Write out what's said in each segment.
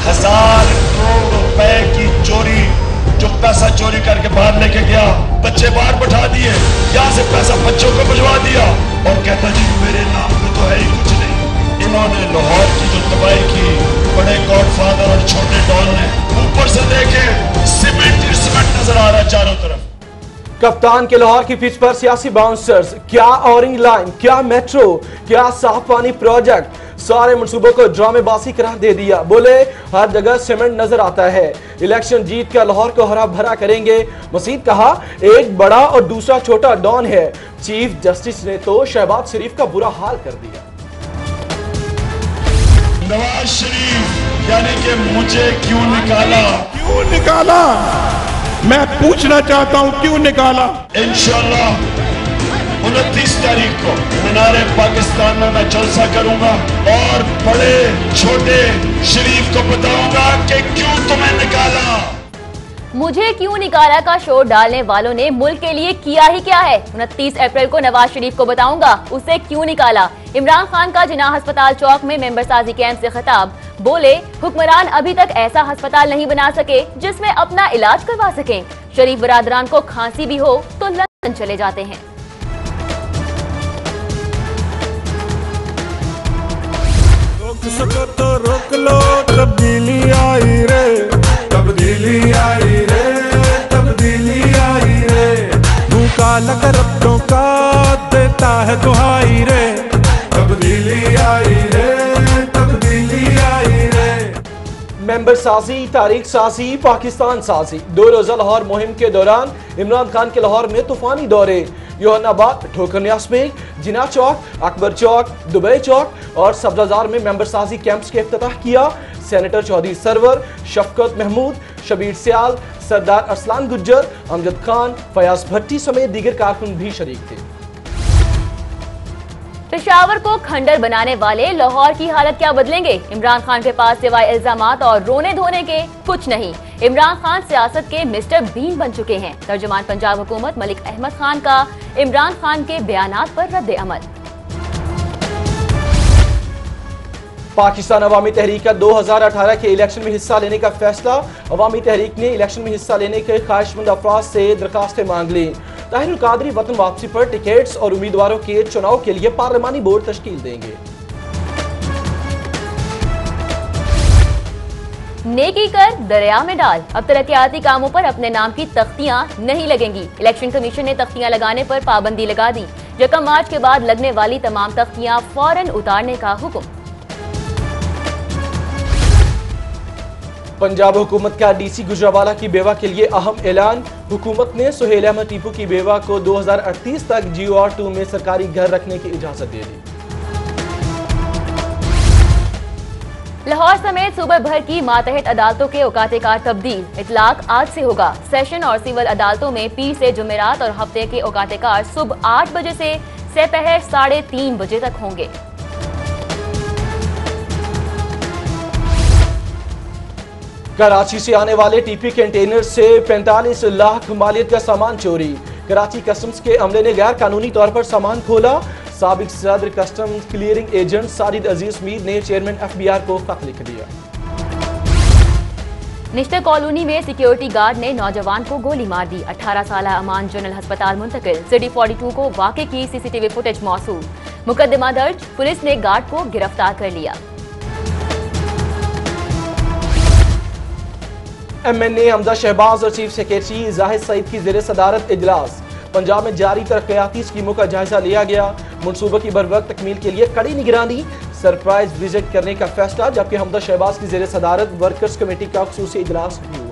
1,000 करोड़ रुपए की चोरी, जो पैसा चोरी करके बाहर लेके गया, बच्चे बाहर बैठा दिए, यहां से पैसा बच्चों को भिजवा दिया और कहता जी मेरे नाम पे तो है ही कुछ नहीं। इन्होंने लाहौर की जो तबाही की, बड़े गॉडफादर और छोटे डॉन ने, ऊपर से देखे सीमेंट ही सीमेंट नजर आ रहा है चारों तरफ। कप्तान के लाहौर की पिच पर सियासी बाउंसर्स, क्या ऑरेंज लाइन, क्या मेट्रो, क्या साफ पानी प्रोजेक्ट, सारे मंसूबों को ड्रामेबाजी करार दे दिया। बोले हर जगह सीमेंट नजर आता है, इलेक्शन जीत कर लाहौर को हरा भरा करेंगे। मजीद कहा एक बड़ा और दूसरा छोटा डॉन है। चीफ जस्टिस ने तो शहबाज शरीफ का बुरा हाल कर दिया। नवाज शरीफ यानी कि मुझे क्यों निकाला, क्यों निकाला, मैं पूछना चाहता हूं क्यों निकाला। इंशाल्लाह 29 तारीख को मीनारे पाकिस्तान में मैं जलसा करूंगा और बड़े छोटे शरीफ को बताऊंगा कि क्यों तुम्हें निकाला। मुझे क्यों निकाला का शोर डालने वालों ने मुल्क के लिए किया ही क्या है। 29 अप्रैल को नवाज शरीफ को बताऊंगा उसे क्यों निकाला। इमरान खान का जिन्ना अस्पताल चौक में मेंबर साजी कैंप से खिताब। बोले हुक्मरान अभी तक ऐसा अस्पताल नहीं बना सके जिसमें अपना इलाज करवा सकें। शरीफ बरादरान को खांसी भी हो तो लंदन चले जाते हैं। रोक सको तो रोक लो, तब्दीली आई रे, तब्दीली आई रे, तब्दीली आई रे। तू काला करप्टों का देता है दुहाई रे, तब्दीली आई रे, तब्दीली आई रे। मेंबर साजी, तारीख साजी, पाकिस्तान साजी। 2 रोजा लाहौर मुहिम के दौरान इमरान खान के लाहौर में तूफानी दौरे। योहनाबाद, ठोकर न्यास बेग, जिना चौक, अकबर चौक, दुबई चौक और सब्जाजार में मेंबर साजी कैंप्स के इफ्तिताह किया। सेनेटर चौधरी सरवर, शफकत महमूद, शबीर सियाल, सरदार अरसलान गुज्जर, अमजद खान, फयाज भट्टी समेत दीगर कारकुन भी शरीक थे। पेशावर को खंडर बनाने वाले लाहौर की हालत क्या बदलेंगे। इमरान खान के पास सिवाय इल्जामात और रोने धोने के कुछ नहीं। इमरान खान सियासत के मिस्टर बीन बन चुके हैं। तर्जुमान पंजाब हुकूमत मलिक अहमद खान का इमरान खान के बयानात पर रद्द अमल। पाकिस्तान अवामी तहरीक का 2018 के इलेक्शन में हिस्सा लेने का फैसला। अवामी तहरीक ने इलेक्शन में हिस्सा लेने के ख्वाहिशमंद अफराद से दरखास्तें मांग ली। ताहिर कादरी वतन वापसी पर टिकट्स और उम्मीदवारों के चुनाव के लिए पार्लिमानी बोर्ड तश्कील देंगे। नेकी कर दरिया में डाल, अब तरक्याती कामों पर अपने नाम की तख्तियां नहीं लगेंगी। इलेक्शन कमीशन ने तख्तियां लगाने पर पाबंदी लगा दी। 1 मार्च के बाद लगने वाली तमाम तख्तियां फौरन उतारने का हुक्म। पंजाब हुकूमत का डीसी गुजरावाला की बेवा के लिए अहम ऐलान। हुकूमत ने सुहेल अहमद टीपू की बेवा को 2038 तक GOR2 में सरकारी घर रखने की इजाजत दे दी। लाहौर समेत सूबे भर की मातहत अदालतों के औकात-ए-कार तब्दील। इतलाक आज से होगा। सेशन और सिविल अदालतों में पीर से जुमेरात और हफ्ते के औकात-ए-कार सुबह 8 बजे से दोपहर 3:30 बजे तक होंगे। कराची से आने वाले टीपी कंटेनर से 45 लाख मालियत का सामान चोरी। कराची कस्टम्स के अमले ने गैर कानूनी तौर पर सामान खोला। साबिक सदर customs clearing agent Sajid Aziz Mir ने चेयरमैन FBR को खत लिख दिया। निश्तर कॉलोनी में सिक्योरिटी गार्ड ने नौजवान को गोली मार दी। 18 साल अमान जनरल अस्पताल मुंतकिल। सिटी 42 को वाकई की CCTV फुटेज मौसूल। मुकदमा दर्ज, पुलिस ने गार्ड को गिरफ्तार कर लिया। MNA हमजा शहबाज और चीफ सेक्रेटरी जाहिद सईद की ज़ेर सदारत इजलास। पंजाब में जारी तरक्याती स्कीमों का जायजा लिया गया। मनसूबों की बरवक्त तकमील के लिए कड़ी निगरानी। सरप्राइज विजिट करने का फैसला। जबकि हमजा शहबाज की ज़ेर सदारत वर्कर्स कमेटी का खुसूसी इजलास भी हुआ।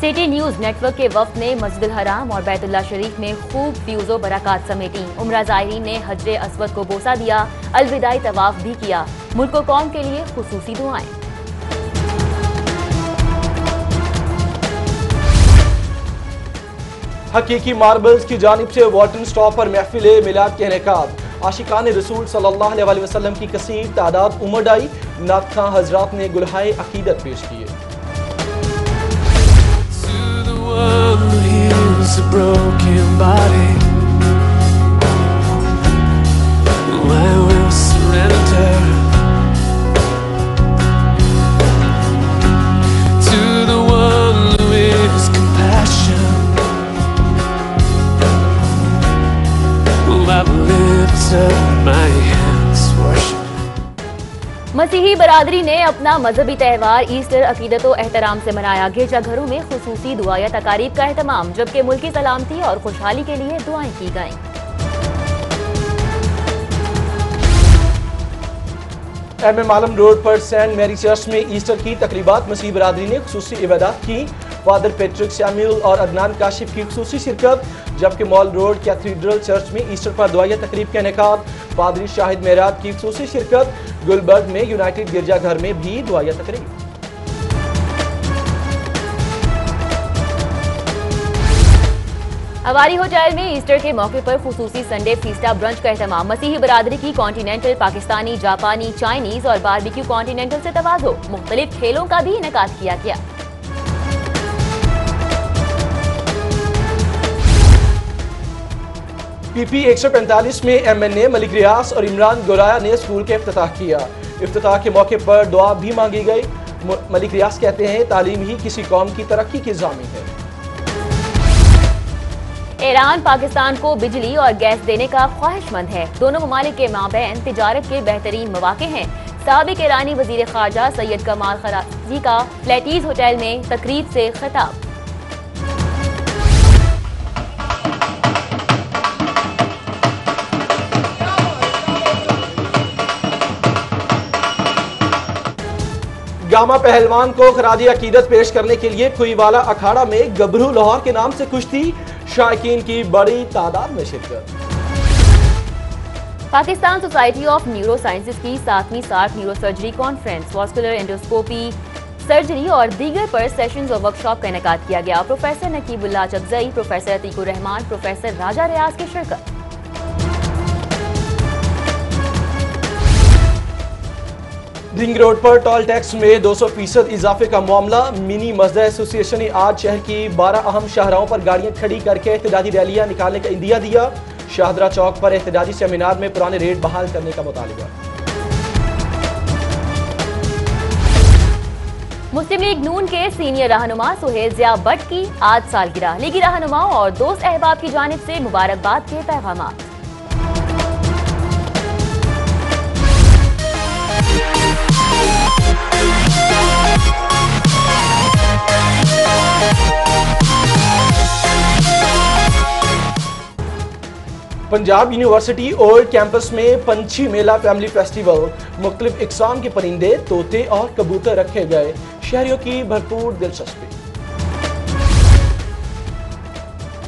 सिटी न्यूज नेटवर्क के वफ्द ने मस्जिद हराम और बैतुल्लाह शरीफ में खूब फ्यूज़ो बरक़ात समेटी। उम्रा ज़ायरीन ने हज्रे अस्वद को बोसा दिया, अलविदाई तवाफ भी किया। मुल्क व कौम के लिए खुसूसी दुआएं। हकीकी मार्बल्स की जानिब से वाटन स्टॉप पर महफिल मिलाद के इनेकाद। आशिकान रसूल सल्लल्लाहु अलैहि वसल्लम की कसीर तादाद उमड़ आई। नात खां हजरात ने गुलहाए अकीदत पेश किए। A broken body, I will surrender to the one who is compassion. I lift up my hands, worship. मसीही बरादरी ने अपना मजहबी त्यौहार ईस्टर अकीदत और एहतराम से मनाया। गिरजाघरों में खुसूसी दुआ या तकारीब का एहतमाम, जबकि मुल्की सलामती और खुशहाली के लिए दुआएं की गईं। MM आलम रोड पर सेंट मैरी चर्च में ईस्टर की तकरीबात। मसीही बरादरी ने खुसूसी इबादत की। फादर पैट्रिक सैमुअल और अदनान काशिफ की खुसूसी शिरकत, जबकि मॉल रोड कैथीड्रल चर्च में ईस्टर पर दुआ या तकरीब का इनेकाद। पादरी शाहिद मेहराब की खुसूसी शिरकत। गुलबर्ग में यूनाइटेड गिरजाघर में भी दुआ या तकरीब। हवारी होटल में ईस्टर के मौके पर खुसूसी संडे फीस्टा ब्रंच का एहतमाम। मसीही बरादरी की कॉन्टिनेंटल, पाकिस्तानी, जापानी, चाइनीज और बारबेक्यू कॉन्टिनेंटल से तवाज़ो। मुख्तलिफ खेलों का भी इनेकाद किया गया। PP 145 में MNA मलिक रियाज और इमरान गोराया ने स्कूल के इफ्तिताह किया। इफ्तिताह के मौके पर दुआ भी मांगी गई। मलिक रियाज कहते हैं तालीम ही किसी कौम की तरक्की की ज़ामीन है। ईरान पाकिस्तान को बिजली और गैस देने का ख्वाहिशमंद है। दोनों ममालिक के माबैन तिजारत के बेहतरीन मौके हैं। साबिक ईरानी वजीर खारजा सैयद कमाल खराजी का फ्लैटीज होटल में तकरीब से खिताब। गामा पहलवान को खराजी अकीदत पेश करने के लिए खुईवाला अखाड़ा में गबरू लाहौर के नाम से कुश्ती। शायकीन की बड़ी तादाद में शिरकत। Pakistan society of neuro sciences की 7वीं SAARC neuro surgery conference, vascular endoscopy, surgery और दीगर पर सेशंस और वर्कशॉप का इनेकाद किया गया। Professor Naqibullah Chakzai, professor Atiqur Rahman, professor Raja Riaz की शिरकत। रिंग रोड पर टोल टैक्स में 200% इजाफे का मामला। मिनी मस्जिद एसोसिएशन ने आज शहर की 12 अहम शाहराहों पर गाड़ियां खड़ी करके एहतजाजी रैलियां निकालने का इंदिया दिया। शाहदरा चौक पर एहतजाजी सेमिनार में पुराने रेट बहाल करने का मुतालिबा। मुस्लिम लीग नून के सीनियर रहनुमा सुहेल जिया भट्ट की आज सालगिरह। लीगी रहनुमाओं और दोस्त अहबाब की जानिब से मुबारकबाद के पैगामात। पंजाब यूनिवर्सिटी ओल्ड कैंपस में पंछी मेला फैमिली फेस्टिवल। मुख्तलिफ इकसाम के परिंदे, तोते और कबूतर रखे गए। शहरियों की भरपूर दिलचस्पी।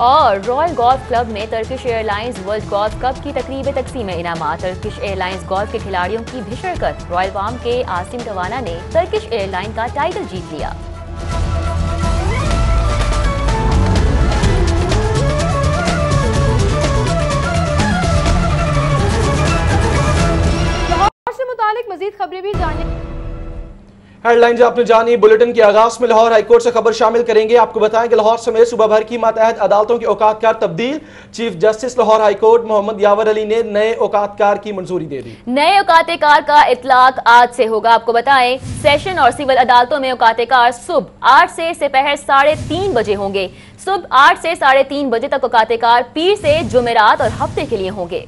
और रॉयल गोल्फ क्लब में Turkish airlines world golf cup की तकरीब तकसीम इनामात। टर्किश एयरलाइंस गोल्फ के खिलाड़ियों की भी शिरकत। रॉयल वाम के आसिम टवाना ने टर्किश एयरलाइन का टाइटल जीत लिया। मजीद खबरें भी जाने। हेडलाइंस आपने जानी। बुलेटिन के आगाज में लाहौर हाईकोर्ट से खबर शामिल करेंगे। आपको बताएं कि लाहौर समेत सूबा भर की मातहत अदालतों के औकातकार तब्दील। Chief justice Lahore high court Mohammad Yawar Ali ने नए औकातकार की मंजूरी दे दी। नए औकातकार का इतलाक आज से होगा। आपको बताएं सेशन और सिविल अदालतों में औकातकार सुबह 8 से दोपहर 3:30 बजे होंगे। सुबह 8 से 3:30 बजे तक औकातकार पीर से जुमेरात और हफ्ते के लिए होंगे।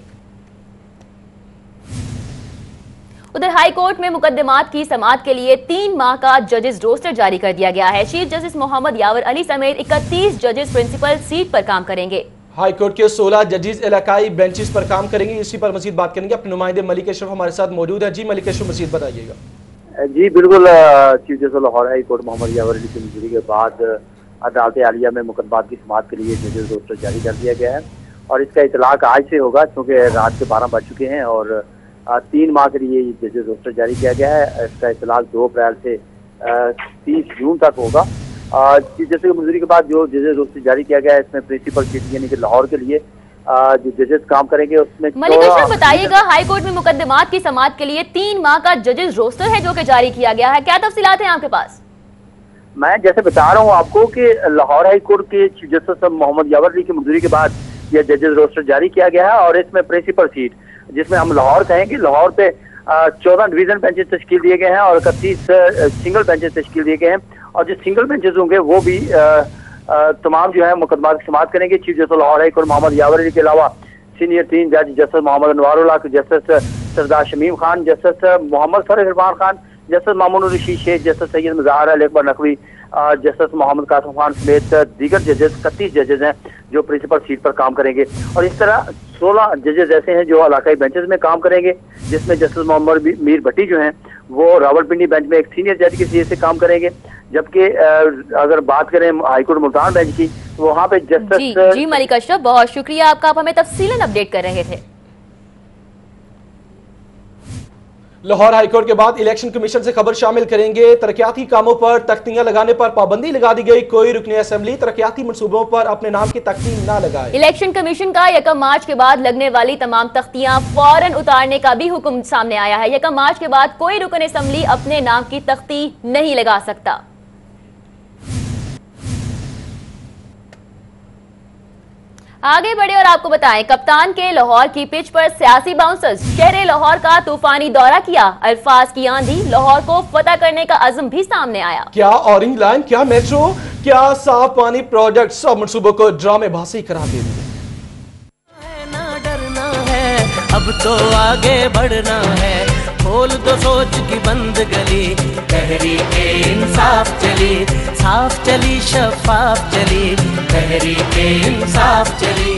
उधर हाईकोर्ट में मुकदमात की समाअत के लिए 3 माह का जजेस रोस्टर जारी कर दिया गया है। चीफ जस्टिस मोहम्मद यावर अली समेत 31 जजेस प्रिंसिपल सीट पर काम करेंगे। हाईकोर्ट के 16 जजेस इलाकाई बेंचेस पर काम करेंगे। इसी पर मजीद बात करेंगे। अपने नुमाइंदे मलिक अशरफ हमारे साथ मौजूद है। जी मलिक अशरफ, मजीद बताइएगा। जी बिल्कुल, chief justice Lahore high court Mohammad Yawar Ali की मंजूरी के बाद अदालत आलिया में मुकदमात की समाअत के लिए जजेस रोस्टर जारी कर दिया गया है और इसका इतलाक आज से होगा, क्योंकि रात के 12 बज चुके हैं और 3 माह के लिए जजेस रोस्टर जारी किया गया है। इसका इतलाक 2 अप्रैल से 30 जून तक होगा। जैसे कि मंजूरी के बाद जो जजेस रोस्टर जारी किया गया है, इसमें प्रिंसिपल सीट यानी कि लाहौर के लिए जो जजेस काम करेंगे उसमें मलिक अशरफ बताइएगा, हाई कोर्ट में मुकदमात की समाअत के लिए 3 माह का जजेस रोस्टर है जो कि जारी किया गया है, क्या तफसीलात हैं आपके पास? मैं जैसे बता रहा हूँ आपको कि लाहौर हाई कोर्ट के चीफ जस्टिस मोहम्मद यावर अली की मंजूरी के बाद यह जजेस रोस्टर जारी किया गया है और इसमें प्रिंसिपल सीट जिसमें हम लाहौर कहेंगे, लाहौर पे 14 डिवीजन बेंचेस तश्कील दिए गए हैं और 31 सिंगल बेंचेस तश्कील दिए गए हैं और जो सिंगल बेंचेस होंगे वो भी तमाम जो है मुकदमा की समाअत करेंगे। Chief justice Lahore high court Mohammad Yawar Ali के अलावा सीनियर 3 जज justice Mohammad Anwarullah, justice Sardar Shamim Khan, justice Mohammad Farah Irfan Khan, justice Mamoon Rashid Sheikh, justice Syed Muzahir Ali Akbar Naqvi, justice Mohammad Qasim Khan समेत दीगर जजेस 31 जजेस हैं जो प्रिंसिपल सीट पर काम करेंगे और इस तरह 16 जजेस ऐसे हैं जो इलाकाई बेंचेस में काम करेंगे, जिसमें जस्टिस मोहम्मद मीर भट्टी जो हैं वो रावलपिंडी बेंच में एक सीनियर जज की हैसियत से काम करेंगे। जबकि अगर बात करें हाईकोर्ट मुल्तान बेंच की तो वहाँ पे जस्टिस जी मलिक अशरफ, बहुत शुक्रिया आपका, आप हमें तफसीलन अपडेट कर रहे थे। लाहौर हाईकोर्ट के बाद इलेक्शन कमीशन से खबर शामिल करेंगे। तरक्याती कामों पर तख्तियां लगाने पर पाबंदी लगा दी गई, कोई रुकने असेंबली तरक्याती मंसूबों पर अपने नाम की तख्ती न लगाए। इलेक्शन कमीशन का 1 मार्च के बाद लगने वाली तमाम तख्तियां फौरन उतारने का भी हुक्म सामने आया है। 1 मार्च के बाद कोई रुकन असेंबली अपने नाम की तख्ती नहीं लगा सकता। आगे बढ़े और आपको बताएं, कप्तान के लाहौर की पिच पर सियासी बाउंसर्स, शहर लाहौर का तूफानी दौरा किया, अल्फाज की आंधी, लाहौर को फतह करने का अज़्म भी सामने आया। क्या ऑरेंज लाइन, क्या मेट्रो, क्या साफ पानी प्रोजेक्ट, सब मंसूबों को ड्रामेबाजी करा दे दिया। ना डरना है, अब तो आगे बढ़ना है, खोल दो सोच की बंद गली, तहरीके इंसाफ चली, साफ चली शफाफ चली, तहरीके इंसाफ चली।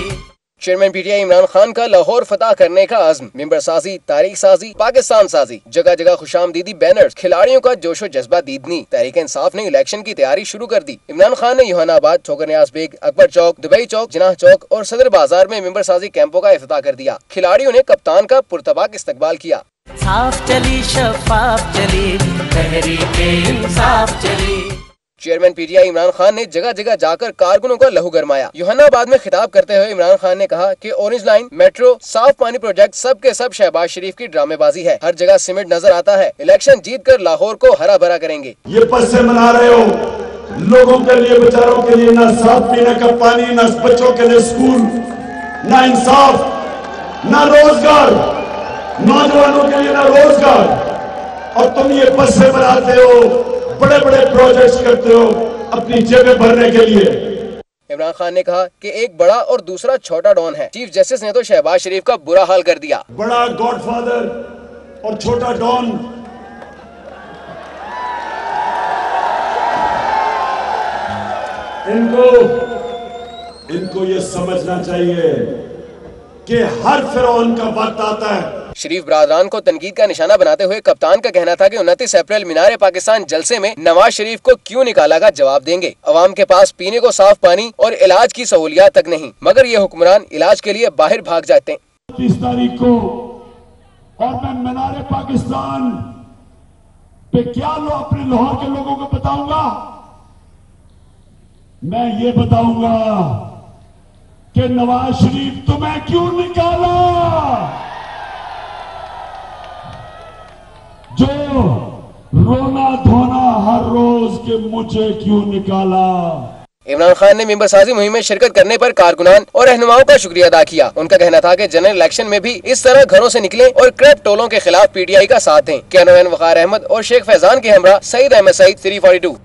चेयरमैन पीटीआई इमरान खान का लाहौर फतह करने का अज़्म, मेंबर साजी, तारीख साजी, पाकिस्तान साजी, जगह जगह खुशामदीदी बैनर्स, खिलाड़ियों का जोशो जज्बा दीदनी। तहरीक इंसाफ ने इलेक्शन की तैयारी शुरू कर दी। इमरान खान ने योहानाबाद, ठोकर न्याज बेग, अकबर चौक, दुबई चौक, जिनाह चौक और सदर बाजार में मेंबर साजी कैंपों का इफ्तिताह कर दिया। खिलाड़ियों ने कप्तान का पुरतबाक इस्तकबाल किया। साफ चली शफाफ चली, तहरीके इंसाफ चली। चेयरमैन पीटीआई इमरान खान ने जगह जगह जाकर कारकुनों का लहू गरमाया। योहानाबाद में खिताब करते हुए इमरान खान ने कहा कि ऑरेंज लाइन, मेट्रो, साफ पानी प्रोजेक्ट सब के सब शहबाज शरीफ की ड्रामेबाजी है। हर जगह सीमेंट नजर आता है। इलेक्शन जीत कर लाहौर को हरा भरा करेंगे। ये पैसे मना रहे हो लोगों के लिए, बेचारों के लिए, ना साफ पीने का पानी, ना बच्चों के लिए स्कूल, ना इंसाफ, ना रोजगार, नौजवानों के लिए ना रोजगार, और तुम ये पैसे बनाते हो, बड़े बड़े प्रोजेक्ट्स करते हो अपनी जेबें भरने के लिए। इमरान खान ने कहा कि एक बड़ा और दूसरा छोटा डॉन है। चीफ जस्टिस ने तो शहबाज शरीफ का बुरा हाल कर दिया। बड़ा गॉडफादर और छोटा डॉन, इनको ये समझना चाहिए कि हर फिरौन का वक्त आता है। शरीफ बरादरान को तनकीद का निशाना बनाते हुए कप्तान का कहना था कि 29 अप्रैल मीनार पाकिस्तान जलसे में नवाज शरीफ को क्यों निकाला का जवाब देंगे। अवाम के पास पीने को साफ पानी और इलाज की सहूलियात तक नहीं, मगर ये हुक्मरान इलाज के लिए बाहर भाग जाते हैं। 30 तारीख को और मैं मीनार पाकिस्तान पे क्या लो अपने लाहौर के लोगों को बताऊंगा। मैं ये बताऊंगा कि नवाज शरीफ तुम्हें क्यों निकाला, जो रोना धोना हर रोज के मुझे क्यों निकाला। इमरान खान ने मेंबर साजी मुहिम में शिरकत करने पर कारकुनान और रहनुमाओं का शुक्रिया अदा किया। उनका कहना था कि जनरल इलेक्शन में भी इस तरह घरों से निकले और क्रैप टोलों के खिलाफ पीटीआई का साथ दें। कैनोन वकार अहमद और शेख फैजान के हमरा सईद अहमद सईद 342।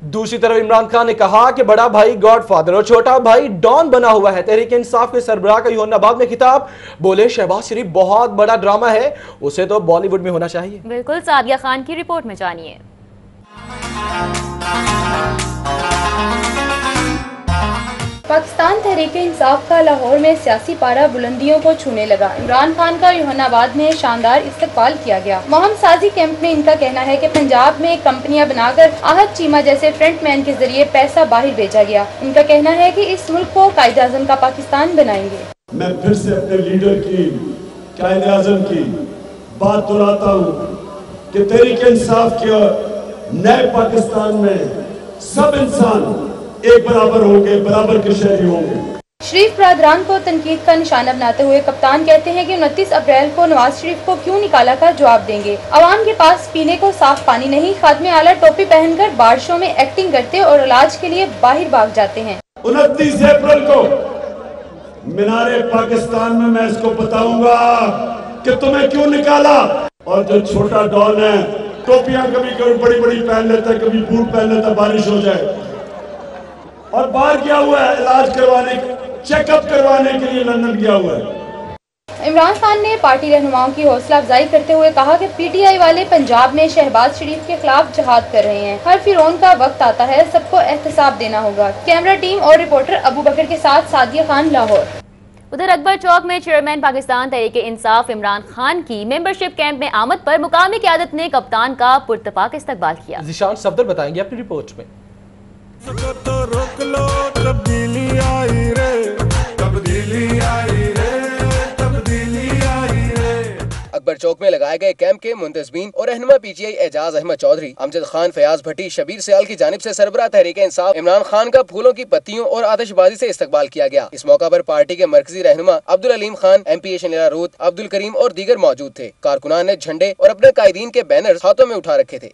दूसरी तरफ इमरान खान ने कहा कि बड़ा भाई गॉडफादर और छोटा भाई डॉन बना हुआ है। तहरीक इंसाफ के सरबराह का योहानाबाद में खिताब, बोले शहबाज शरीफ बहुत बड़ा ड्रामा है, उसे तो बॉलीवुड में होना चाहिए। बिल्कुल, सादिया खान की रिपोर्ट में जानिए। पाकिस्तान तहरीक इंसाफ का लाहौर में सियासी पारा बुलंदियों को छूने लगा। इमरान खान का यूहन्नाबाद में शानदार इस्तकबाल किया गया। मोहम्मद साजी कैंप में इनका कहना है कि पंजाब में कंपनियां बनाकर आहत चीमा जैसे फ्रंटमैन के जरिए पैसा बाहर भेजा गया। इनका कहना है कि इस मुल्क को कायदे आज़म का पाकिस्तान बनाएंगे। मैं फिर से अपने लीडर की, कायदे आज़म की बात दोहराता हूँ कि तहरीक इंसाफ के नए पाकिस्तान में सब इंसान एक बराबर होंगे, बराबर के शहरी होंगे। शरीफ बरादरान को तनकीद का निशाना बनाते हुए कप्तान कहते हैं कि 29 अप्रैल को नवाज शरीफ को क्यों निकाला का जवाब देंगे। अवाम के पास पीने को साफ पानी नहीं, खात्मे आला टोपी पहनकर बारिशों में एक्टिंग करते और इलाज के लिए बाहर भाग जाते हैं। 29 अप्रैल को मीनारे पाकिस्तान में मैं इसको बताऊंगा कि तुम्हें क्यों निकाला। और जो छोटा डॉन है, टोपियां कभी कभी बड़ी बड़ी पहन लेता है, कभी बूट पहन लेता है, बारिश हो जाए और बाहर गया हुआ है इलाज करवाने, चेकअप करवाने के लिए लंदन गया हुआ है। इमरान खान ने पार्टी रहनुमाओं की हौसला अफजाई करते हुए कहा कि पीटीआई वाले पंजाब में शहबाज शरीफ के खिलाफ जहाद कर रहे हैं। हर फिरौन का वक्त आता है, सबको एहतसाब देना होगा। कैमरा टीम और रिपोर्टर अबू बकर के साथ सादिया खान, लाहौर। उधर अकबर चौक में चेयरमैन पाकिस्तान तहरीक इंसाफ इमरान खान की मेंबरशिप कैंप में आमद पर मुकामी क़यादत ने कप्तान का पुरतपाक इस्तकबाल किया। ज़ीशान सफदर बताएंगे अपनी रिपोर्ट में। तो रोक लो, तब्दीली आई रे, तब्दीली आई रे, तब्दीली आई रे। अकबर चौक में लगाए गए कैंप के मुंतजमीन और रहनुमा पीटीआई एजाज अहमद चौधरी, अमजद खान, फयाज भट्टी, शबीर सियाल की जानिब से सरबराह तहरीक इंसाफ इमरान खान का फूलों की पत्तियों और आतिशबाजी से इस्तकबाल किया गया। इस मौका पर पार्टी के मरकजी रहनुमा अब्दुल अलीम खान, MP शनीला रूत, अब्दुल करीम और दीगर मौजूद थे। कारकुनान ने झंडे और अपने कायदीन के बैनर हाथों में उठा रखे थे।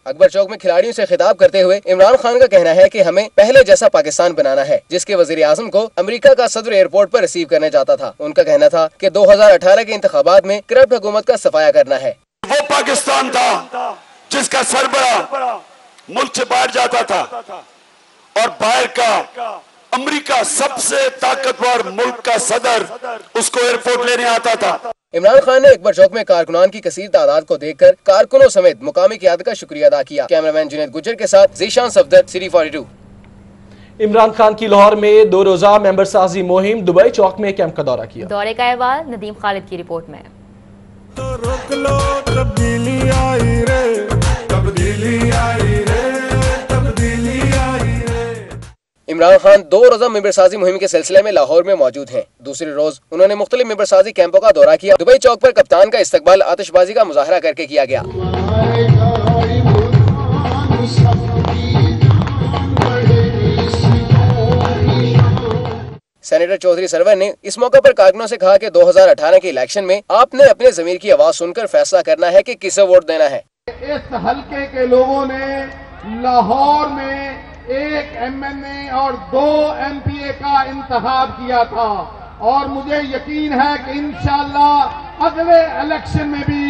अकबर चौक में खिलाड़ियों से खिताब करते हुए इमरान खान का कहना है कि हमें पहले जैसा पाकिस्तान बनाना है जिसके वजीर आजम को अमेरिका का सदर एयरपोर्ट पर रिसीव करने जाता था। उनका कहना था कि 2018 के इंतखाबात में करप्ट हुकूमत का सफाया करना है। वो पाकिस्तान था जिसका सरबरा मुल्क से बाहर जाता था और बाहर का अमेरिका सबसे ताकतवर मुल्क का सदर उसको एयरपोर्ट लेने आता था। इमरान खान ने अकबर चौक में कारकुनान की कसीर तादाद को देखकर कारकुनों समेत मुकामी क़यादत का शुक्रिया अदा किया। कैमरामैन जुनैद गुज्जर के साथ ज़ीशान सफदर, सिटी 42। इमरान खान की लाहौर में 2 रोजा मेंबर साजी मुहिम, दुबई चौक में कैंप का दौरा किया। दौरे का अहवाल नदीम खालिद की रिपोर्ट में। तो रोक लो, तब्दीली आई रे, तब्दीली आई रे, तब्दीली आई रे। इमरान खान 2 रोजा मेंबरसाजी मुहिम के सिलसिले में लाहौर में मौजूद हैं। दूसरे रोज उन्होंने मुख्तलिफ मेंबरसाजी कैंपों का दौरा किया। दुबई चौक पर कप्तान का इस्तकबाल आतिशबाजी का मुजाहरा करके किया गया। सेनेटर चौधरी सरवर ने इस मौके पर कारकुनों से कहा कि 2018 के इलेक्शन में आपने अपने जमीर की आवाज सुनकर फैसला करना है कि किसे वोट देना है। इस हल्के के लोगों ने लाहौर में 1 MNA और 2 MPA का इंतखाब किया था और मुझे यकीन है कि इंशाअल्लाह अगले इलेक्शन में भी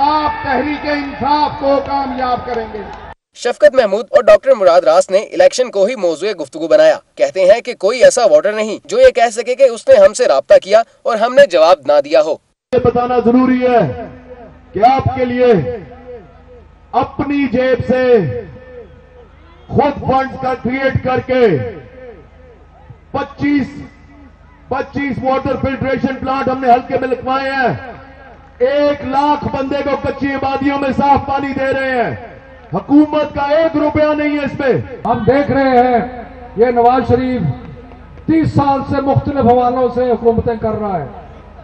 आप तहरीक इंसाफ को कामयाब करेंगे। शफकत महमूद और डॉक्टर मुराद रास ने इलेक्शन को ही मौजूए गुफ्तगू बनाया। कहते हैं कि कोई ऐसा वोटर नहीं जो ये कह सके कि उसने हमसे राब्ता किया और हमने जवाब ना दिया हो। ये बताना जरूरी है कि आपके लिए अपनी जेब से खुद फंड्स का क्रिएट करके 25 वाटर फिल्ट्रेशन प्लांट हमने हल्के में लिखवाए हैं। 1 लाख बंदे को कच्ची आबादियों में साफ पानी दे रहे हैं। हुकूमत का 1 रुपया नहीं है इसमें। हम देख रहे हैं ये नवाज शरीफ 30 साल से मुख्तलिफ हवालों से हुकूमतें कर रहा है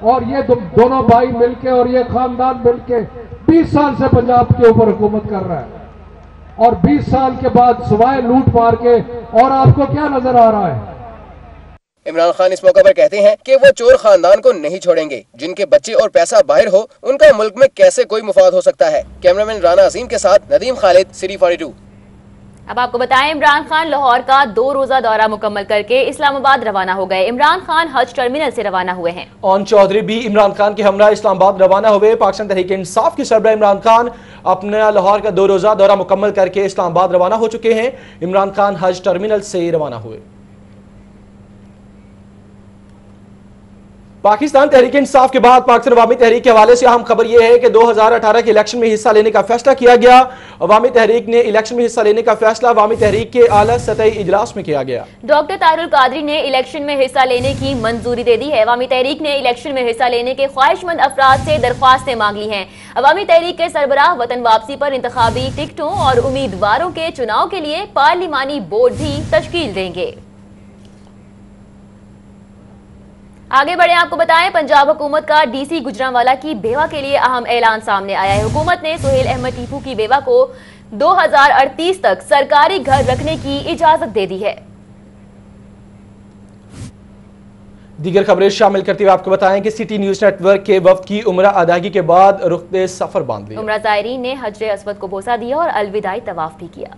और ये दोनों भाई मिलके और ये खानदान मिलके 20 साल से पंजाब के ऊपर हुकूमत कर रहा है और 20 साल के बाद सुवाए लूट मार के और आपको क्या नजर आ रहा है। इमरान खान इस मौके पर कहते हैं कि वो चोर खानदान को नहीं छोड़ेंगे। जिनके बच्चे और पैसा बाहर हो उनका मुल्क में कैसे कोई मुफाद हो सकता है। कैमरामैन राना अजीम के साथ नदीम खालिद, सिटी 42। अब आपको बताएं, इमरान खान लाहौर का 2 रोजा दौरा मुकम्मल करके इस्लामाबाद रवाना हो गए। इमरान खान हज टर्मिनल से रवाना हुए हैं। ओन चौधरी भी इमरान खान के हमरा इस्लामाबाद रवाना हुए। पाकिस्तान तहरीक इंसाफ के सरबराह इमरान खान अपना लाहौर का 2 रोजा दौरा मुकम्मल करके इस्लामाबाद रवाना हो चुके हैं। इमरान खान हज टर्मिनल से रवाना हुए। पाकिस्तान तहरीक इंसाफ के बाद पाकिस्तान अवामी तहरीक के हवाले से अहम खबर यह है कि 2018 के इलेक्शन में हिस्सा लेने का फैसला किया गया। अवामी तहरीक ने इलेक्शन में हिस्सा लेने का फैसला अवामी तहरीक के आला सतही इजलास में किया गया। डॉक्टर तारुल कादरी ने इलेक्शन में हिस्सा लेने की मंजूरी दे दी है। अवामी तहरीक ने इलेक्शन में हिस्सा लेने के ख्वाहिशमंद अफराद से दरख्वास्तें मांग ली हैं। अवामी तहरीक के सरबराह वतन वापसी पर इंतखाबी टिकटों और उम्मीदवारों के चुनाव के लिए पार्लिमानी बोर्ड भी तश्कील देंगे। आगे बढ़े, आपको बताएं पंजाब हुकूमत का डीसी गुजरांवाला की बेवा के लिए अहम ऐलान सामने आया है। हुकूमत ने सुहेल अहमद टीपू की बेवा को 2038 तक सरकारी घर रखने की इजाजत दे दी है। दीगर खबरें शामिल करते हुए आपको बताएं कि सिटी न्यूज नेटवर्क के वफ्द की उम्रा अदायगी के बाद रुख्ते सफर बांध लिया। उम्रा ज़ायरीन ने हजरे अस्वद को बोसा दिया और अलविदाई तवाफ भी किया।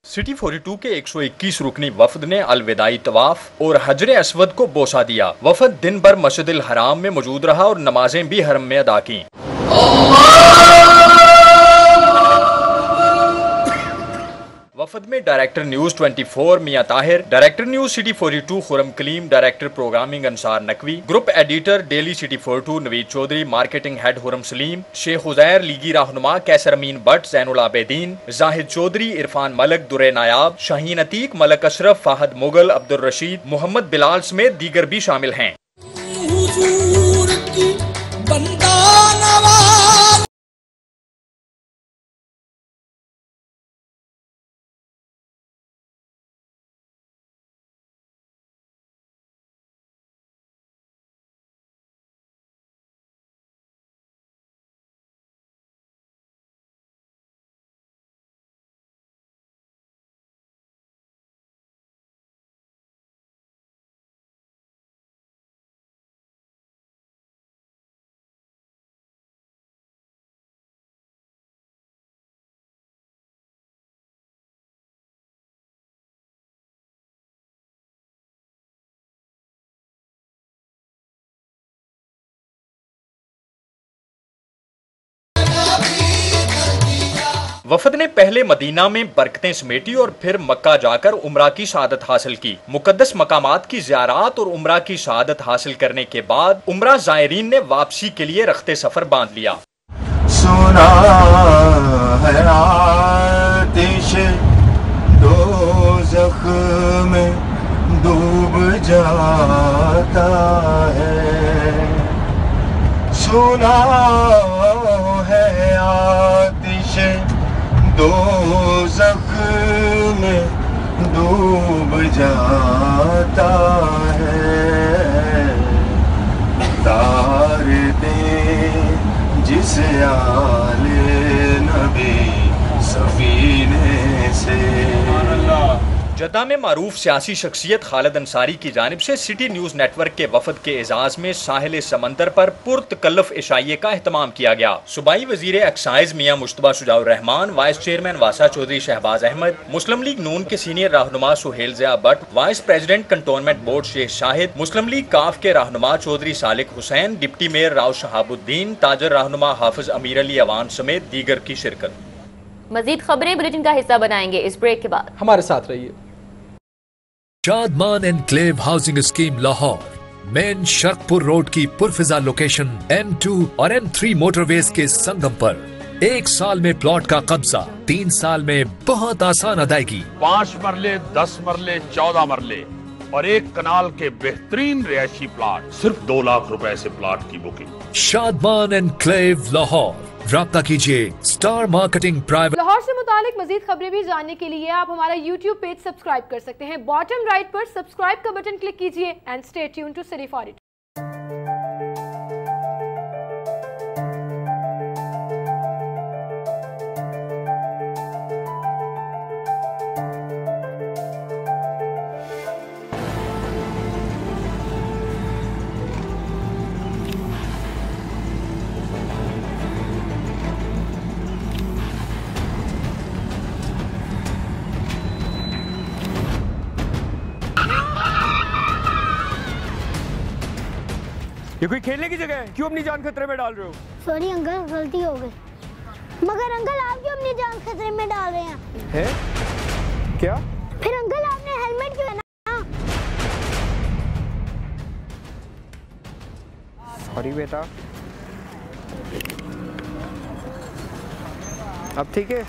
सिटी 42 के 121 रुकनी वफद ने अलविदाई तवाफ और हजरे अस्वद को बोसा दिया। वफद दिन भर मस्जिदुल हराम में मौजूद रहा और नमाजें भी हरम में अदा की। वफद में director news 24 Mian Tahir, director news city 42 Khurram Kaleem, director programming Ansar Naqvi, group editor daily city 42 Naveed Chaudhry, marketing head Huram Saleem, Sheikh Uzair, लीगी रहनुमा कैसर अमीन भट्ट, जैनुल आबेदीन, जाहिद चौधरी, इरफान मलक, दुरे नायाब, शाहीन अतीक, मलक अशरफ, फाहद मुगल, अब्दुल रशीद, मोहम्मद बिलाल समेत दीगर भी शामिल हैं। वफद ने पहले मदीना में बरकतें समेटी और फिर मक्का जाकर उम्रा की शहादत हासिल की। मुकद्दस मकामात की ज़ियारत और उम्रा की शहादत हासिल करने के बाद उम्रा ज़ायरीन ने वापसी के लिए रख्ते सफर बांध लिया। सुना है आतिश दोज़ख में डूब जाता है, सुना है आतिश दोज़ख में डूब जाता है, तार दे जिस आले नबी सफीने से। जद्दा में मारूफ सियासी शख्सियत खालिद अंसारी की जानिब से सिटी न्यूज नेटवर्क के वफद के एजाज में साहिल समंदर पर पुरतकल्लुफ इशाइये का एहतमाम किया गया। सूबाई वजीर excise Mian Mushtaba Shujaur Rahman, vice chairman वासा चौधरी शहबाज अहमद, मुस्लिम लीग नून के सीनियर रहनुमा Suhail Zia Bhatt, vice president cantonment board Sheikh Shahid, Muslim League Qaf के रहनुमा चौधरी सालिक हुसैन, डिप्टी मेयर राव शहाबुद्दीन, ताजर रहनुमा हाफिज अमीर अली अवान समेत दीगर की शिरकत। मजीद खबरें बुलेटिन का हिस्सा बनाएंगे इस ब्रेक के बाद। हमारे साथ रहिए। Shadman enclave housing scheme Lahore, main Sharaqpur road की पुरफिजा लोकेशन M2 और M3 मोटरवेज के संगम पर 1 साल में प्लॉट का कब्जा, 3 साल में बहुत आसान अदायगी, 5 मरले, 10 मरले, 14 मरले और 1 कनाल के बेहतरीन रिहायशी प्लॉट, सिर्फ 2 लाख रुपए से प्लॉट की बुकिंग। शादमान एनक्लेव लाहौर, राब्ता कीजिए स्टार मार्केटिंग प्राइवेट। लाहौर से मुतालिक मजीद खबरें भी जानने के लिए आप हमारा YouTube पेज सब्सक्राइब कर सकते हैं। बॉटम राइट पर सब्सक्राइब का बटन क्लिक कीजिए and stay tune to city 42। ये कोई खेलने की जगह है, क्यों अपनी जान खतरे में डाल रहे हो? सॉरी अंकल, गलती हो गई। मगर अंकल आप क्यों अपनी जान खतरे में डाल रहे हैं? क्या? फिर अंकल आपने हेलमेट क्यों ना? सॉरी बेटा। अब ठीक है?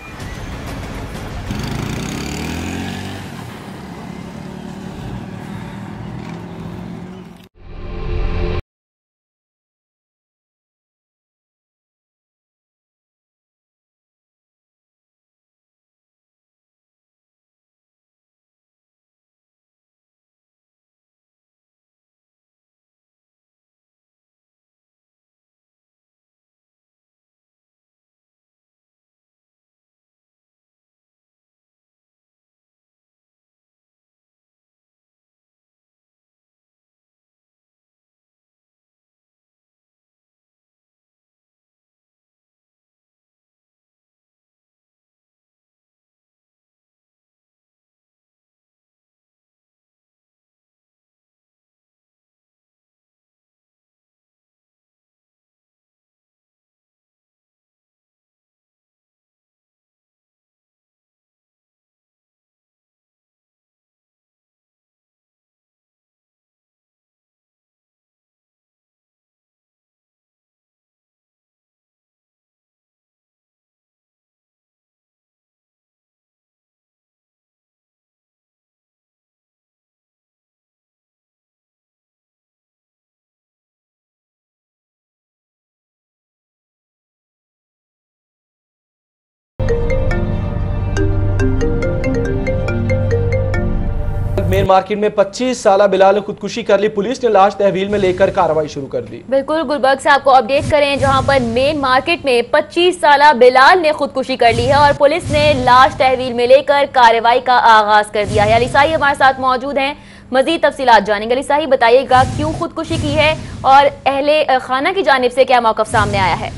मेन मार्केट में 25 साल बिलाल ने खुदकुशी कर ली, पुलिस ने लाश तहवील में लेकर कार्रवाई शुरू कर दी। बिल्कुल गुलबर्ग से आपको अपडेट करें, जहां पर मेन मार्केट में 25 साल बिलाल ने खुदकुशी कर ली है और पुलिस ने लाश तहवील में लेकर कार्रवाई का आगाज कर दिया है। अली साही हमारे साथ मौजूद हैं, मजीद तफसीलात जानेंगे। अली साही बताइएगा क्यों खुदकुशी की है और अहले खाना की जानिब से क्या मौकफ सामने आया है?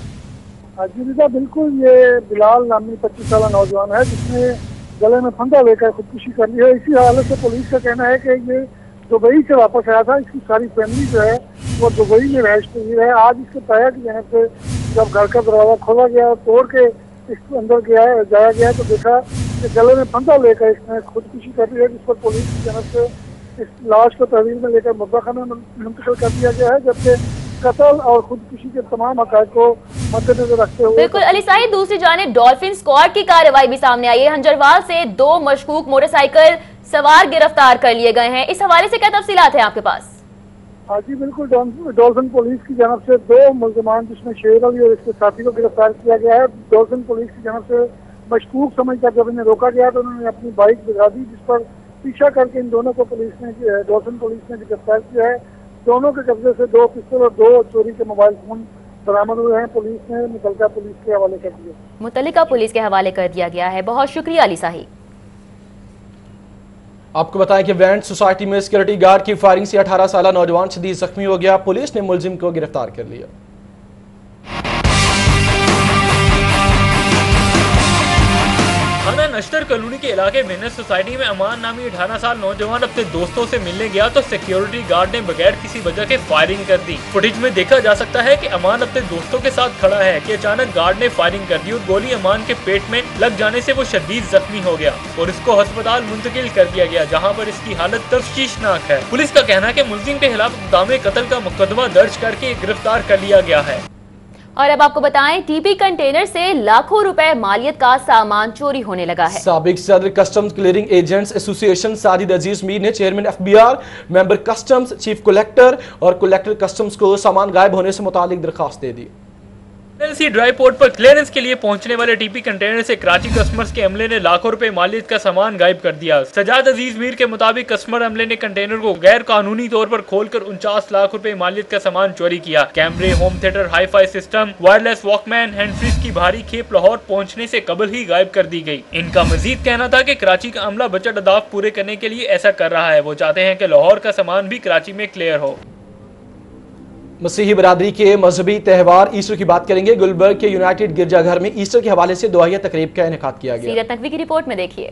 जी बिल्कुल, ये बिलाल नामी 25 साल नौजवान है जिसने गले में फंदा लेकर खुदकुशी कर ली है। इसी हालत से पुलिस का कहना है कि ये दुबई से वापस आया था। इसकी सारी फैमिली जो है वो दुबई में रहायश पजीर है। आज इसके ताया की जगह से जब घर का दरवाजा खोला गया और तोड़ के इसके अंदर जाया गया तो देखा कि गले में फंदा लेकर इसने खुदकुशी कर ली है, जिस पर पुलिस की जगह से इस लाश को तहवील में लेकर मुद्दाखाना में मुंतकिल कर दिया गया है, जबकि कत्ल और खुदकुशी के तमाम हक़ाइक़ को मद्देनजर रखते हुए। बिल्कुल अली साही, दूसरी जानिब डॉल्फिन स्क्वाड की कार्रवाई भी सामने आई है। हंजरवाल से 2 मशकूक मोटरसाइकिल सवार गिरफ्तार कर लिए गए हैं। इस हवाले से क्या तफसीलात है आपके पास? हाँ जी बिल्कुल, डॉल्फिन पुलिस की जानब से 2 मुल्ज़िमान जिसमें शेर अली और इसके साथी को गिरफ्तार किया गया है। डॉल्फिन पुलिस की जानब से मशकूक समझकर जब इन्हें रोका गया तो उन्होंने अपनी बाइक भिगा दी, जिस पर पीछा करके इन दोनों को डॉल्फिन पुलिस ने गिरफ्तार किया है। दोनों के कब्जे से 2 पिस्तौल और 2 चोरी के मोबाइल फोन बरामद हुए हैं। पुलिस ने मुतल्लिका पुलिस के हवाले कर दिया। मुतल्लिका पुलिस के हवाले कर दिया गया है। बहुत शुक्रिया अली साही। आपको बताएं कि वैंड सोसाइटी में सिक्योरिटी गार्ड की फायरिंग से 18 साल नौजवान शदीद जख्मी हो गया। पुलिस ने मुलजिम को गिरफ्तार कर लिया। थाना नश्तर कॉलोनी के इलाके मेहनत सोसाइटी में अमान नामी 18 साल नौजवान अपने दोस्तों से मिलने गया तो सिक्योरिटी गार्ड ने बगैर किसी वजह के फायरिंग कर दी। फुटेज में देखा जा सकता है कि अमान अपने दोस्तों के साथ खड़ा है कि अचानक गार्ड ने फायरिंग कर दी और गोली अमान के पेट में लग जाने से वो शदीद जख्मी हो गया और इसको अस्पताल मुंतकिल कर दिया गया, जहाँ पर इसकी हालत तफ्तीशनाक है। पुलिस का कहना है कि मुलजिम के खिलाफ इक़दाम कत्ल का मुकदमा दर्ज करके गिरफ्तार कर लिया गया है। और अब आपको बताएं, टीपी कंटेनर से लाखों रुपए मालियत का सामान चोरी होने लगा है। साबिक सदर customs clearing agents association Sajid Aziz Mir ने chairman FBR, member customs, chief collector और कलेक्टर कस्टम्स को सामान गायब होने से मुतालिक दरखास्त दे दी। ड्राई पोर्ट पर क्लियरेंस के लिए पहुंचने वाले टीपी कंटेनर से कराची कस्टमर्स के अमले ने लाखों रुपए मालियत का सामान गायब कर दिया। सजाद अजीज मीर के मुताबिक कस्टमर अमले ने कंटेनर को गैर कानूनी तौर पर खोलकर 49 लाख रुपए मालियत का सामान चोरी किया। कैमरे, home theatre, hifi system, wireless walkman, hand free की भारी खेप लाहौर पहुँचने से कबल ही गायब कर दी गयी। इनका मजीद कहना था कि कराची का अमला बजट अहदाफ पूरे करने के लिए ऐसा कर रहा है। वो चाहते हैं कि लाहौर का सामान भी कराची में क्लियर हो। मसीही बरादरी के मजहबी त्यौहार ईस्टर की बात करेंगे। गुलबर्ग के यूनाइटेड गिरजाघर में ईस्टर के हवाले से दुआया तकरीब का इनेकाद किया गया। सीरत नकवी की रिपोर्ट में देखिए।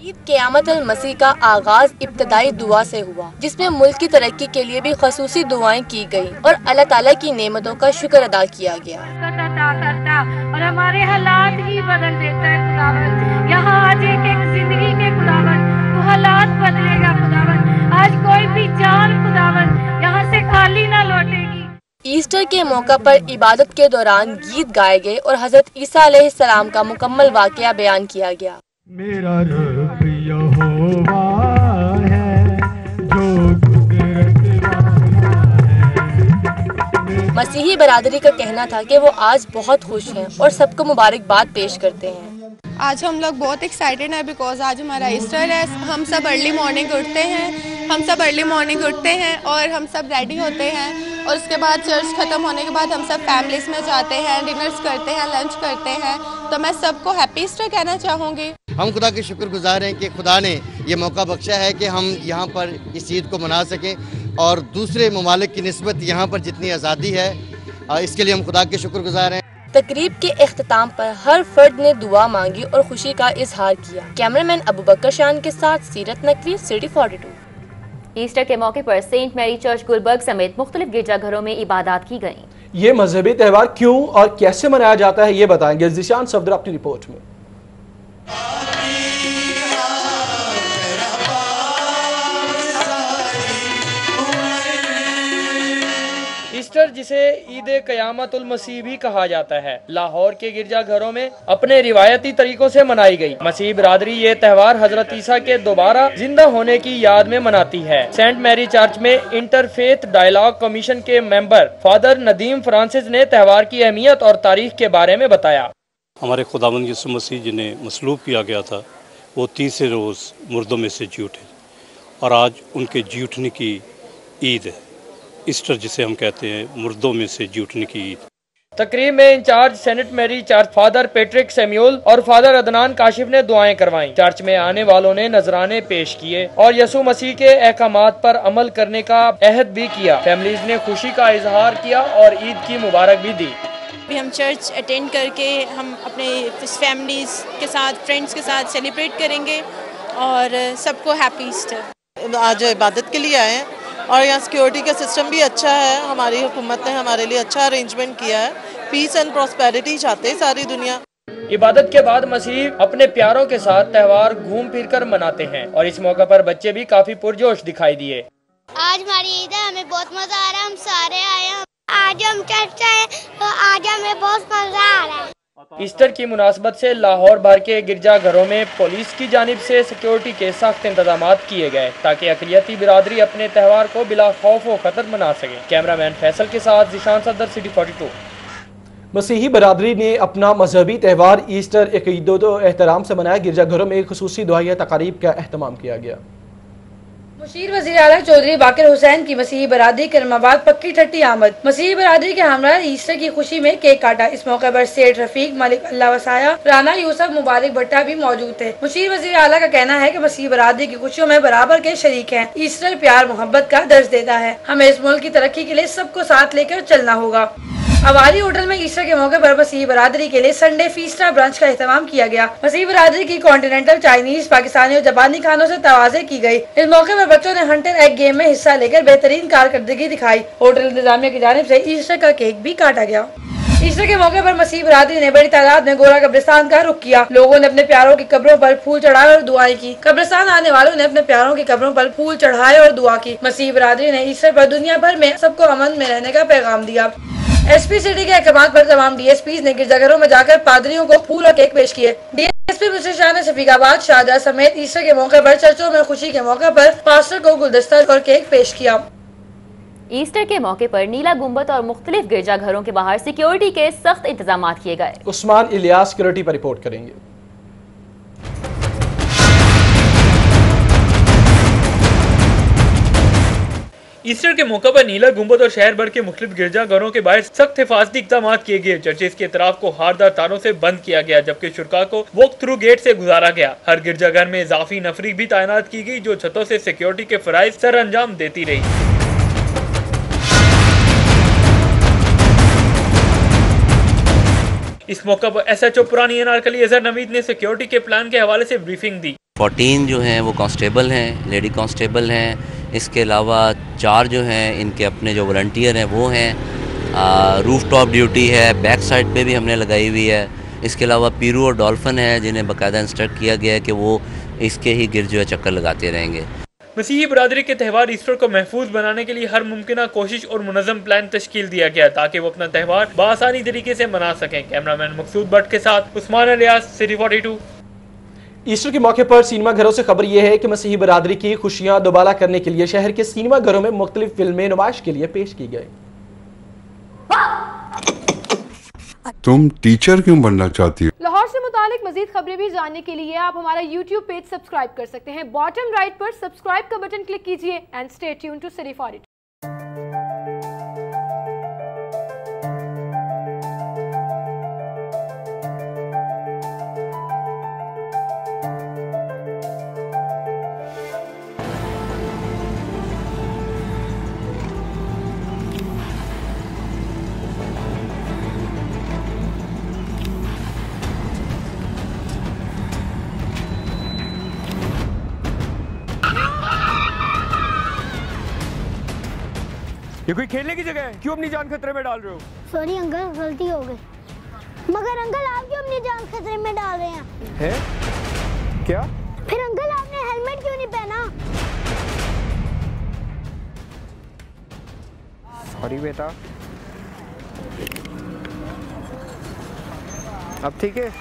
ईद क़यामत अल मसीह का आगाज इब्तदाई दुआ से हुआ, जिसमें मुल्क की तरक्की के लिए भी खसूसी दुआएं की गई और अल्लाह ताला की नेमतों का शुक्र अदा किया गया। और हमारे हालात ही बदल देता है खुदावन। यहाँ आज एक जिंदगी के खुदावन तो हालात बदलेगा खुदावन। आज कोई भी जान खुदावन यहाँ से खाली ना लौटेगी। ईस्टर के मौका पर इबादत के दौरान गीत गाए गए और हजरत ईसा अलैहिस्सलाम का मुकम्मल वाक़या बयान किया गया। मेरा रब यहोवा है जो कुदरत है। मसीही बरादरी का कहना था कि वो आज बहुत खुश हैं और सबको मुबारकबाद पेश करते हैं। आज हम लोग बहुत एक्साइटेड हैं बिकॉज आज हमारा ईस्टर है। हम सब अर्ली मॉर्निंग उठते हैं और हम सब रेडी होते हैं और उसके बाद चर्च ख़त्म होने के बाद हम सब फैमिलीज में जाते हैं, डिनर्स करते हैं, लंच करते हैं। तो मैं सबको हैप्पी ईस्टर कहना चाहूँगी। हम खुदा के शुक्रगुजार हैं कि खुदा ने ये मौका बख्शा है कि हम यहाँ पर इस ईद को मना सकें और दूसरे ममालिक की निस्बत यहाँ पर जितनी आज़ादी है इसके लिए हम खुदा के शुक्रगुजार हैं। तकरीब के इख्तिताम पर हर फर्द ने दुआ मांगी और खुशी का इजहार किया। कैमरामैन अबू बकर शान के साथ सीरत नकवी, सिटी 42। ईस्टर के मौके पर सेंट मैरी चर्च गुलबर्ग समेत मुख्तलिफ गिरजाघरों में इबादत की गयी। ये मजहबी त्यौहार क्यों और कैसे मनाया जाता है ये बताएंगे ज़ीशान सफदर अपनी रिपोर्ट में। ईस्टर जिसे ईद क़यामत उल मसीह भी कहा जाता है, लाहौर के गिरजाघरों में अपने रिवायती तरीकों से मनाई गई। मसीह बिरादरी ये त्यौहार हजरत ईसा के दोबारा जिंदा होने की याद में मनाती है। सेंट मैरी चर्च में इंटरफेथ डायलॉग कमीशन के मेंबर फादर नदीम फ्रांसिस ने त्यौहार की अहमियत और तारीख के बारे में बताया। हमारे खुदावंद यीशु मसीह जिन्हें मसलूब किया गया था वो तीसरे रोज़ मुर्दों में से जी उठे और आज उनके जी उठने की ईद है। ईस्टर जिसे हम कहते हैं मुर्दों में से जी उठने की ईद। तकरीब में incharge saint Mary church father Patrick Samuel और फादर अदनान काशिफ ने दुआएं करवाईं। चर्च में आने वालों ने नजराने पेश किए और यसु मसीह के अहकामात पर अमल करने का अहद भी किया। फैमिलीज ने खुशी का इजहार किया और ईद की मुबारक भी दी। भी हम चर्च अटेंड करके हम अपने फैमिलीज के साथ, फ्रेंड्स के साथ सेलिब्रेट करेंगे और सबको हैप्पी ईस्टर। आज इबादत के लिए आए हैं और यहाँ सिक्योरिटी का सिस्टम भी अच्छा है। हमारी हुकूमत ने हमारे लिए अच्छा अरेंजमेंट किया है। पीस एंड प्रॉस्पेरिटी चाहते हैं सारी दुनिया। इबादत के बाद मसीह अपने प्यारों के साथ त्यौहार घूम फिर कर मनाते हैं और इस मौका पर बच्चे भी काफी पुरजोश दिखाई दिए। आज हमारी ईद है, हमें बहुत मजा आ रहा है। हम सारे आए हैं, आज हम चर्च आए तो आज हमें बहुत मजा आ रहा है। ईस्टर की मुनासबत से लाहौर भर के गिरजाघरों में पुलिस की जानिब से सिक्योरिटी के सख्त इंतजाम किए गए ताकि अक़लियती बिरादरी अपने त्यौहार को बिला खौफ व खतर मना सके। कैमरामैन फैसल के साथ ज़ीशान सफदर, सिटी 42। मसीही बरादरी ने अपना मजहबी त्यौहार ईस्टर अक़ीदत व एहतराम से मनाया। गिरजाघरों में खुसूसी दुआया तकारीब का अहतमाम किया गया। मुशीर वज़ीर आला चौधरी बाकिर हुसैन की मसीही बरादरी के रमाबाद पक्की ठट्टी आमद। मसीही बरादरी के हमरा ईस्टर की खुशी में केक काटा। इस मौके पर सेठ रफीक, मलिक अल्लाह वसाया, राना यूसुफ, मुबारक भट्टा भी मौजूद थे। मुशीर वज़ीर आला का कहना है कि मसीही बरादरी की खुशियों में बराबर के शरीक हैं। ईस्टर प्यार मोहब्बत का दर्ज देता है। हमें इस मुल्क की तरक्की के लिए सबको साथ लेकर चलना होगा। अवाली होटल में ईस्टर के मौके पर मसीही बरादरी के लिए संडे फीस्टा ब्रंच का एहतमाम किया गया। मसीही बरादरी की कॉन्टिनेंटल, चाइनीज, पाकिस्तानी और जापानी खानों से तवाज़े की गई। इस मौके पर बच्चों ने हंटर एग गेम में हिस्सा लेकर बेहतरीन कारकर्दगी दिखाई। होटल इंतजामिया की जानिब से ईस्टर का केक भी काटा गया। ईस्टर के मौके पर मसीही बरादरी ने बड़ी तादाद में गोरा कब्रिस्तान का रुख किया। लोगों ने अपने प्यारों की कब्रों पर फूल चढ़ाए और दुआएं की। कब्रिस्तान आने वालों ने अपने प्यारों की कब्रों पर फूल चढ़ाए और दुआ की। मसीही बरादरी ने ईस्टर पर दुनिया भर में सबको अमन में रहने का पैगाम दिया। एसपी सिटी के अहकाम पर तमाम डीएसपी ने गिरजाघरों में जाकर पादरियों को फूल और केक पेश किए। डीएसपी मिस्टर शाह ने शफीकाबाद, शाहजहां समेत ईस्टर के मौके पर चर्चों में खुशी के मौके पर पास्टर को गुलदस्ता और केक पेश किया। ईस्टर के मौके पर नीला गुंबद और मुख्तलिफ गिरजाघरों के बाहर सिक्योरिटी के सख्त इंतजाम किए गए। उस्मान इलियास सिक्योरिटी पर रिपोर्ट करेंगे। ईस्टर के मौके पर नीला गुंबद और शहर भर के मुख्तलिफ गिरजाघरों के बाहर सख्त हिफाजती इक़दाम किए गए। चर्चेज के इतराफ को हारदार तारों से बंद किया गया जबकि शुरका को वॉक थ्रू गेट से गुजारा गया। हर गिरजाघर में इजाफी नफरी भी तैनात की गई जो छतों से सिक्योरिटी के फराइज सर अंजाम देती रही। इस मौके पर SHO पुरानी अनारकली अजहर नवीद ने सिक्योरिटी के प्लान के हवाले से ब्रीफिंग दी। 14 जो हैं वो कांस्टेबल हैं, लेडी कांस्टेबल हैं। इसके अलावा 4 जो हैं इनके अपने जो वॉलंटियर हैं वो हैं। रूफ टॉप ड्यूटी है, बैक साइड पे भी हमने लगाई हुई है। इसके अलावा पीरू और डॉल्फिन है जिन्हें बाकायदा इंस्ट्रक्ट किया गया है कि वो इसके ही गिर्द जो है चक्कर लगाते रहेंगे। मसीही बरादरी के त्यौहार ईस्टर को महफूज बनाने के लिए हर मुमकिन कोशिश और मुनज़्ज़म प्लान तश्कील दिया गया ताकि वो अपना त्यौहार बआसानी तरीके से मना सकें। कैमरामैन मकसूद भट्ट के साथ उस्मान इलियास, सिटी 42। ईस्टर के मौके पर सिनेमा घरों से खबर यह है कि मसीही बरादरी की खुशियां दोबारा करने के लिए शहर के सिनेमा घरों में मुख्तलिफ फिल्में नुमाइश के लिए पेश की गई। तुम टीचर क्यों बनना चाहती हो? लाहौर से मुतालिक मजीद खबरें भी जानने के लिए आप हमारा YouTube पेज सब्सक्राइब कर सकते हैं। बॉटम राइट पर सब्सक्राइब का बटन क्लिक कीजिए and stay tune to city 42। ये कोई खेलने की जगह है? क्यों अपनी जान खतरे में डाल रहे हो? सॉरी अंकल, गलती हो गई। मगर अंकल आप क्यों अपनी जान खतरे में डाल रहे हैं? है? क्या? फिर अंकल आपने हेलमेट क्यों नहीं पहना? सॉरी बेटा। अब ठीक है?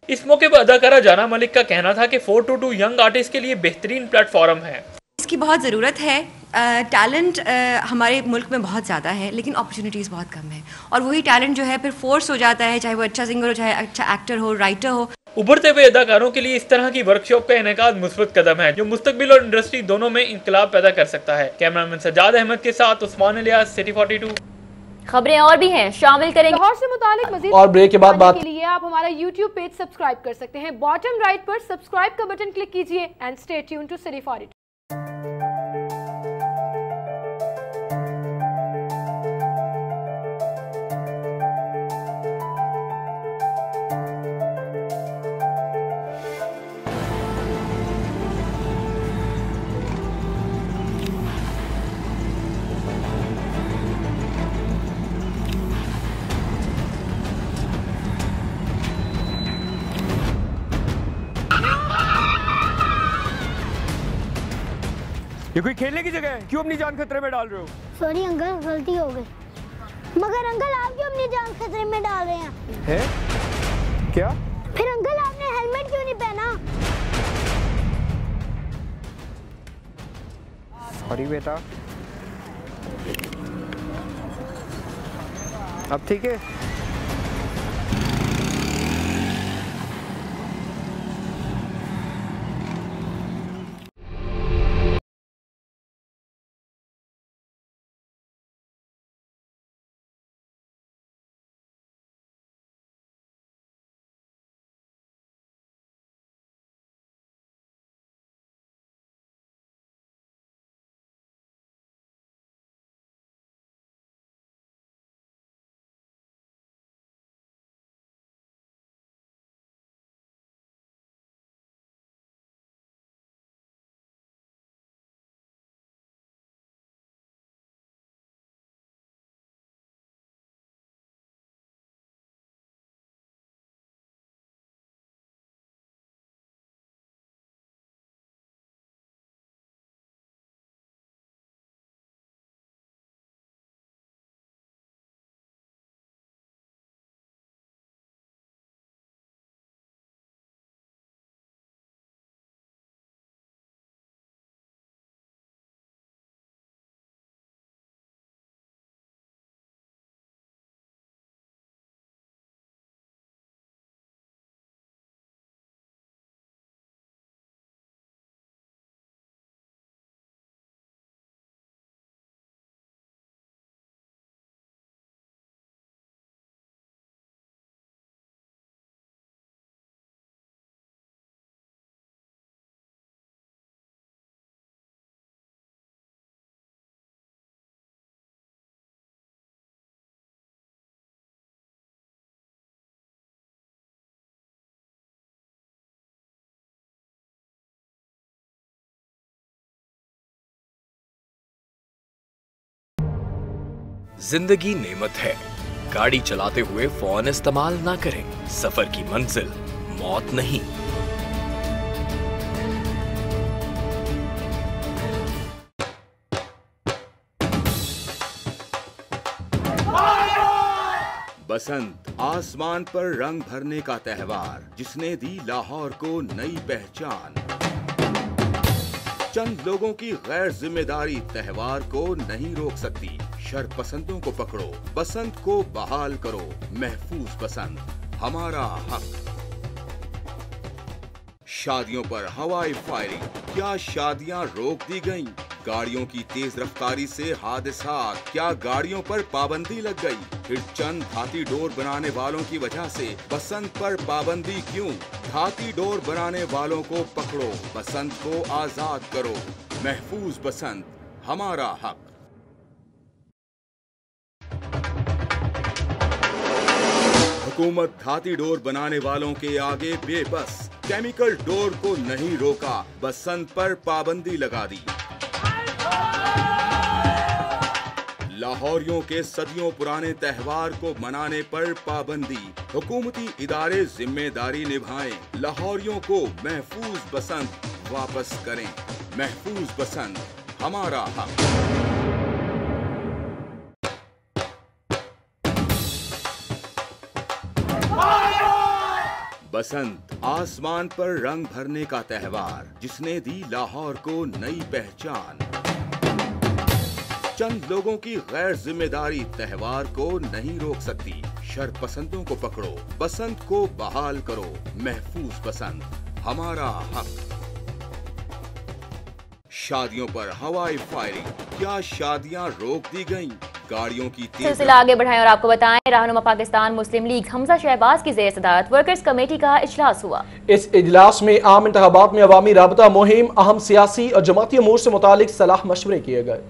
इस मौके पर अदाकारा जाना मलिक का कहना था कि 422 यंग आर्टिस्ट के लिए बेहतरीन प्लेटफॉर्म है। इसकी बहुत ज़रूरत है। टैलेंट हमारे मुल्क में बहुत ज़्यादा है लेकिन अपॉर्चुनिटीज़ बहुत कम है और वही टैलेंट जो है फिर फोर्स हो जाता है, चाहे वो अच्छा सिंगर हो, चाहे अच्छा एक्टर हो, राइटर हो। उभरते हुए अदाकारों के लिए इस तरह की वर्कशॉप का इनेकाद मुस्बत कदम है जो मुस्तकबिल और इंडस्ट्री दोनों में इंकलाब पैदा कर सकता है। कैमरामैन सज्जाद अहमद के साथ उस्मान इलियास, सिटी 42। खबरें और भी हैं, शामिल करेंगे। लाहौर से मुतालिक मजीद और ब्रेक के बाद बात के लिए आप हमारा YouTube पेज सब्सक्राइब कर सकते हैं। बॉटम राइट पर सब्सक्राइब का बटन क्लिक कीजिए and stay tune to city 42। ये कोई खेलने की जगह है? क्यों अपनी जान खतरे में डाल रहे हो? सॉरी अंकल, गलती हो गई। मगर अंकल आप क्यों अपनी जान खतरे में डाल रहे हैं? है? क्या? फिर अंकल आपने हेलमेट क्यों नहीं पहना? सॉरी बेटा। अब ठीक है? जिंदगी नेमत है, गाड़ी चलाते हुए फोन इस्तेमाल ना करें। सफर की मंजिल मौत नहीं। बसंत आसमान पर रंग भरने का त्योहार, जिसने दी लाहौर को नई पहचान। चंद लोगों की गैर जिम्मेदारी त्योहार को नहीं रोक सकती। शर्त पसंदों को पकड़ो, बसंत को बहाल करो। महफूज बसंत हमारा हक। शादियों पर हवाई फायरिंग, क्या शादियां रोक दी गईं? गाड़ियों की तेज रफ्तारी से हादसात, क्या गाड़ियों पर पाबंदी लग गई? फिर चंद धाती डोर बनाने वालों की वजह से बसंत पर पाबंदी क्यों? धाती डोर बनाने वालों को पकड़ो, बसंत को आजाद करो। महफूज बसंत हमारा हक। हुकूमत धाती डोर बनाने वालों के आगे बेबस। केमिकल डोर को नहीं रोका, बसंत पर पाबंदी लगा दी। लाहौरियों के सदियों पुराने त्योहार को मनाने पर पाबंदी। हुकूमती इदारे जिम्मेदारी निभाएं, लाहौरियों को महफूज बसंत वापस करें। महफूज बसंत हमारा हक। बसंत आसमान पर रंग भरने का त्योहार, जिसने दी लाहौर को नई पहचान। चंद लोगों की गैर जिम्मेदारी त्योहार को नहीं रोक सकती। शर्त पसंदों को पकड़ो, बसंत को बहाल करो। महफूज बसंत हमारा हक। शादियों पर हवाई फायरिंग, क्या शादियां रोक दी गईं? गाड़ियों की सिलसिला आगे बढ़ाएं और आपको बताएं, रहनुमा पाकिस्तान मुस्लिम लीग हमजा शहबाज की ज़ेर सदारत वर्कर्स कमेटी का इजलास हुआ। इस इजलास में आम इंतखाबात में अवामी राबता मुहिम, अहम सियासी और जमाती अमूर से मुतालिक सलाह मशवरे किए गए।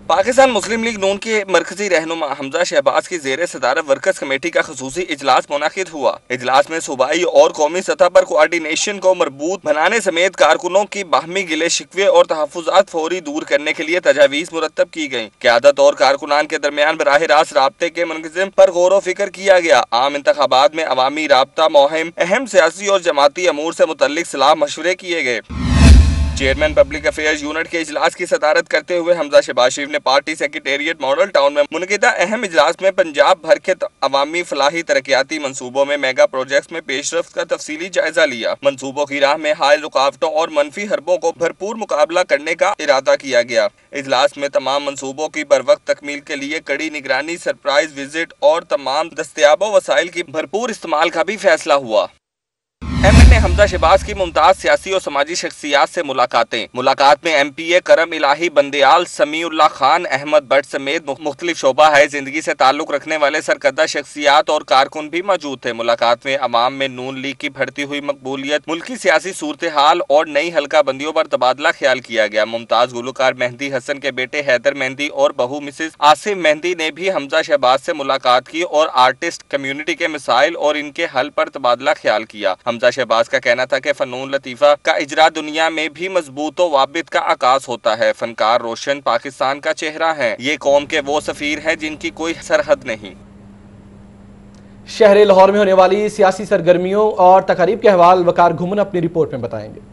पाकिस्तान मुस्लिम लीग नून के मरकजी रहनुमा हमजा शहबाज की जेर सदारत वर्कर्स कमेटी का खसूसी इजलास मुनाकिद हुआ। इजलास में सूबाई और कौमी सतह पर कोऑर्डिनेशन को मजबूत बनाने समेत कारकुनों की बाहमी गिले शिकवे और तहफ़्फ़ुज़ात फौरी दूर करने के लिए तजावीज़ मुरतब की गयी। क़यादत और कारकुनान के दरमियान बराह रास्त राब्ते के मुनज़्ज़म पर गौर व फिक्र किया गया। आम इंतखाबात में अवामी राब्ता मुहिम, अहम सियासी और जमाती अमूर से मुतल्लिक सलाह मशवरे किए गए। चेयरमैन पब्लिक अफेयर्स यूनिट के इजलास की सदारत करते हुए हमजा शहबाज शरीफ ने पार्टी सेक्रेटेरिएट मॉडल टाउन में मुनक़िदा अहम इजलास में पंजाब भर के अवामी फलाही तरक्याती मंसूबों में मेगा प्रोजेक्ट्स में पेशरफ्त का तफसीली जायजा लिया। मंसूबों की राह में हायल रुकावटों और मनफी हरबों को भरपूर मुकाबला करने का इरादा किया गया। इजलास में तमाम मंसूबों की बरवक्त तकमील के लिए कड़ी निगरानी, सरप्राइज विजिट और तमाम दस्तयाब वसाइल की भरपूर इस्तेमाल का भी फैसला हुआ। MNA हमजा शहबाज की मुमताज सियासी और समाजी शख्सियात से मुलाकात में MPA करम इलाही बंदयाल, समीउल्लाह खान, अहमद भट्ट समेत मुख्तलिफ शोबा है जिंदगी से ताल्लुक रखने वाले सरकर्दा शख्सियात और कारकुन भी मौजूद थे। मुलाकात में अवाम में नून लीग की बढ़ती हुई मकबूलियत, मुल्की सियासी सूरत हाल और नई हल्का बंदियों पर तबादला ख्याल किया गया। मुमताज गुलकार मेहंदी हसन के बेटे हैदर मेहंदी और बहू मिसेज आसिफ मेहंदी ने भी हमजा शहबाज से मुलाकात की और आर्टिस्ट कम्युनिटी के मसाइल और इनके हल पर तबादला ख्याल किया। हमजा शहबाज का कहना था कि फनून लतीफ़ा का इजरा दुनिया में भी मजबूत व वाबित का आकाश होता है। फनकार रोशन पाकिस्तान का चेहरा है। ये कौम के वो सफीर हैं जिनकी कोई सरहद नहीं। शहर लाहौर में होने वाली सियासी सरगर्मियों और तकारीब के अहवाल वकार घुमन अपनी रिपोर्ट में बताएंगे।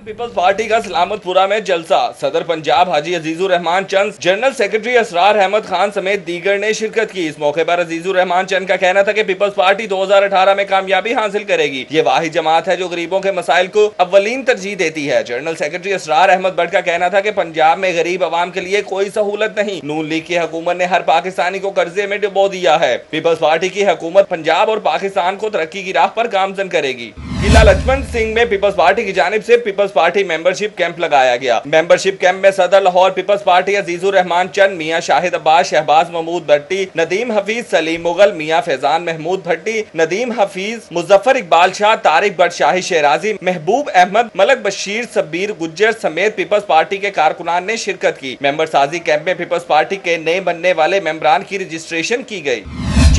पीपल्स पार्टी का सलामतपुरा में जलसा, सदर पंजाब हाजी अजीजुर रहमान चंद, जनरल सेक्रेटरी असरार अहमद खान समेत दीगर ने शिरकत की। इस मौके पर अजीजुर रहमान चंद का कहना था कि पीपल्स पार्टी 2018 में कामयाबी हासिल करेगी। ये वाहिद जमात है जो गरीबों के मसाइल को अव्वलीन तरजीह देती है। जनरल सेक्रेटरी असरार अहमद भट्ट का कहना था कि पंजाब में गरीब अवाम के लिए कोई सहूलत नहीं। नून लीग की हुकूमत ने हर पाकिस्तानी को कर्जे में डुबो दिया है। पीपल्स पार्टी की हुकूमत पंजाब और पाकिस्तान को तरक्की की राह पर गामजन करेगी। किला लक्ष्मण सिंह में पीपल्स पार्टी की जानिब से पीपल्स पार्टी मेंबरशिप कैंप लगाया गया। मेंबरशिप कैंप में सदर लाहौर पीपल्स पार्टी अजीजुर रहमान चंद, मियां शाहिद अब्बास, शहबाज महमूद भट्टी, नदीम हफीज, सलीम मुगल, मियां फैजान महमूद भट्टी, नदीम हफीज, मुजफ्फर इकबाल शाह, तारिक भट्ट शाही शहराजी, महबूब अहमद, मलक बशीर, सबीर गुज्जर समेत पीपल्स पार्टी के कारकुनान ने शिरकत की। मेंबर साजी कैंप में पीपल्स पार्टी के नए बनने वाले मेंबरान की रजिस्ट्रेशन की गई।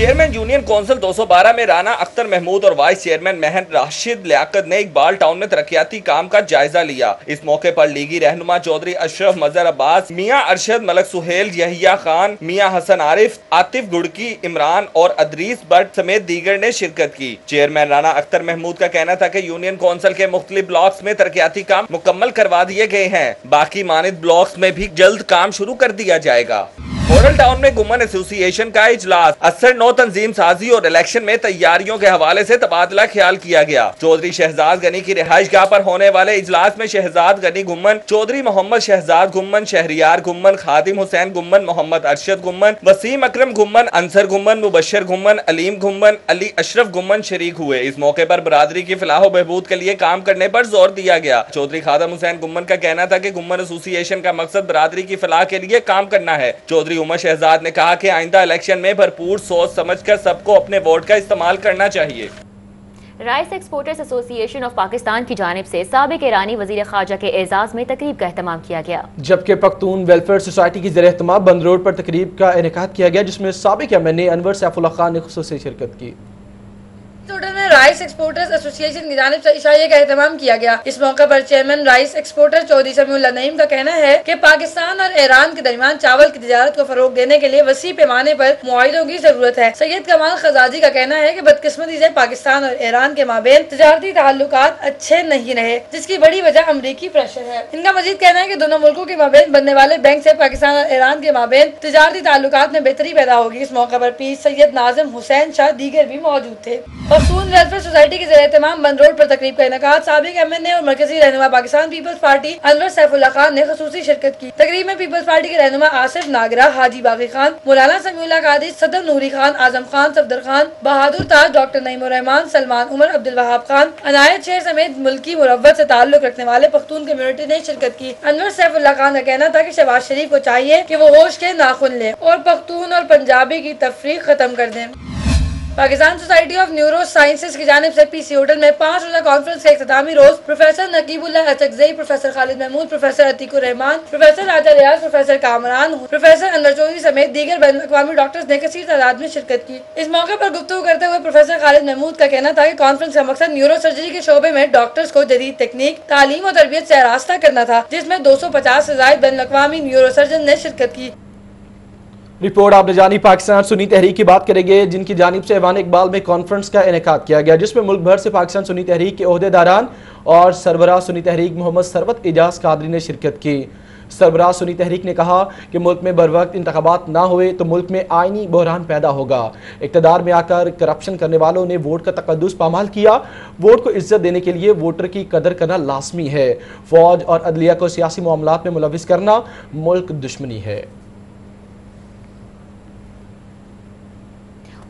चेयरमैन यूनियन काउंसिल 212 में राना अख्तर महमूद और वाइस चेयरमैन महन राशिद लियाकत ने इकबाल टाउन में तरक्याती काम का जायजा लिया। इस मौके पर लीगी रहनुमा चौधरी अशरफ मजहर अब्बास, मियां अरशद, मलक सुहेल, यहिया खान, मियां हसन आरिफ, आतिफ गुड़की, इमरान और अदरीस भट्ट समेत दीगर ने शिरकत की। चेयरमैन राना अख्तर महमूद का कहना था कि यूनियन काउंसिल के मुख्तलिफ ब्लॉक्स में तरक्याती काम मुकम्मल करवा दिए गए हैं, बाकी मानिद ब्लॉक्स में भी जल्द काम शुरू कर दिया जाएगा। मॉडल टाउन में गुम्मन एसोसिएशन का इजलास, असर नौ तंजीम साजी और इलेक्शन में तैयारियों के हवाले से तबादला ख्याल किया गया। चौधरी शहजाद गनी की रिहाइश गाह पर होने वाले इजलास में शहजाद गनी गुम्मन, चौधरी मोहम्मद शहजाद गुम्मन, शहरियार गुम्मन, खादिम हुसैन गुम्मन, मोहम्मद अरशद गुम्मन, वसीम अकरम गुम्मन, अंसर गुम्मन, मुबशर गुम्मन, अलीम गुम्मन, अली अशरफ गुम्मन शरीक हुए। इस मौके पर बरादरी की फलाह बहबूद के लिए काम करने पर जोर दिया गया। चौधरी खादिम हुसैन गुम्मन का कहना था कि गुम्मन एसोसिएशन का मकसद बरादरी की फलाह के लिए काम करना है। चौधरी उमर शहजाद ने कहा कि आइंदा इलेक्शन में भरपूर सोच समझकर सबको अपने वोट का इस्तेमाल करना चाहिए। Rice exporters association of Pakistan की जानिब से साबिक ईरानी वजीर खारजा के एजाज में तकरीब का एहतमाम किया गया, जबकि पख्तून वेलफेयर सोसाइटी की ज़ेर-ए-एहतमाम बंद रोड पर तकरीब का इनेकाद किया गया, जिसमें साबिक एमएनए अनवर सैफुल्लाह खान ने खुसूसी शिरकत की। में राइस एक्सपोर्टर्स एसोसिएशन की जानिब से इशाये का एहतमाम किया गया। इस मौके पर chairman rice exporter Chaudhry Samiullah Naeem का कहना है कि पाकिस्तान और ईरान के दरमियान चावल की तिजारत को फरोग देने के लिए वसी पैमाने पर मुआहिदों की जरूरत है। सैयद कमाल खजाजी का कहना है कि बदकिस्मती से पाकिस्तान और ईरान के माबेन तिजारती ताल्लुकात अच्छे नहीं रहे, जिसकी बड़ी वजह अमरीकी प्रेशर है। इनका मजीद कहना है कि दोनों मुल्कों के माबेन बनने वाले बैंक से पाकिस्तान और ईरान के माबेन तिजारती ताल्लुकात में बेहतरी पैदा होगी। इस मौके पर पीर सैयद नाजिम हुसैन शाह दीगर भी मौजूद थे। पख्तून वेलफेयर सोसाइटी के ज़ेर-ए-एहतमाम बंद रोड पर तकरीब का इनेकाद साबिक एमएनए और मरकजी रहनुमा पाकिस्तान पीपल्स पार्टी अनवर सैफुल्लाह खान ने खुसूसी शिरकत की। तकरीब में पीपल्स पार्टी के रहनुमा आसिफ नागरा, हाजी बागी खान, मौलाना समीउल्लाह कादिर, सदर नूरी खान, आजम खान, सफदर खान, बहादुर ताज, डॉक्टर नईमुर रहमान, सलमान उमर, अब्दुल वहाब खान, अनायत शेर समेत मुल्की मुरव्वत से ताल्लुक रखने वाले पख्तून कम्युनिटी ने शिरकत की। अनवर सैफुल्लाह खान का कहना था कि शहबाज शरीफ को चाहिए कि वो होश के नाखून ले और पख्तून और पंजाबी की तफरीक खत्म कर दें। Pakistan society of neuro sciences की जानिब से पीसी होटल में 5 रोजा कॉन्फ्रेंस का इख्तितामी रोज professor Naqibullah Achakzai, professor Khalid Mahmood, professor Atiqur Rahman, professor Raja Riaz, professor Kamran, professor Anwar Chaudhry समेत दीगर बैनुल-अक़वामी डॉक्टर्स ने कसीर तादाद में शिरकत की। इस मौके पर गुफ्तगू करते हुए प्रोफेसर खालिद महमूद का कहना था कि कॉन्फ्रेंस का मकसद न्यूरो सर्जरी के शोबे में डॉक्टर्स को जदीद तकनीक, तालीम और तरबियत से आरास्ता करना था, जिसमें 250 से ज़ायद बैनुल-अक़वामी न्यूरो सर्जन ने शिरकत की। रिपोर्ट आपने जानी। पाकिस्तान सुन्नी तहरीक की बात करेंगे, जिनकी जानिब से ऐवान इकबाल में कॉन्फ्रेंस का इनेकाद किया गया, जिसमें मुल्क भर से पाकिस्तान सुन्नी तहरीक के ओहदेदारान और सरबराह सुन्नी तहरीक मोहम्मद सरवत एजाज कादरी ने शिरकत की। सरबराह सुन्नी तहरीक ने कहा कि मुल्क में बरवक्त इंतखाबात ना हुए तो मुल्क में आईनी बहरान पैदा होगा। इक़्तिदार में आकर करप्शन करने वालों ने वोट का तकद्दुस पामाल किया। वोट को इज्जत देने के लिए वोटर की कदर करना लाजमी है। फौज और अदलिया को सियासी मामलात में मुलविस करना मुल्क दुश्मनी है।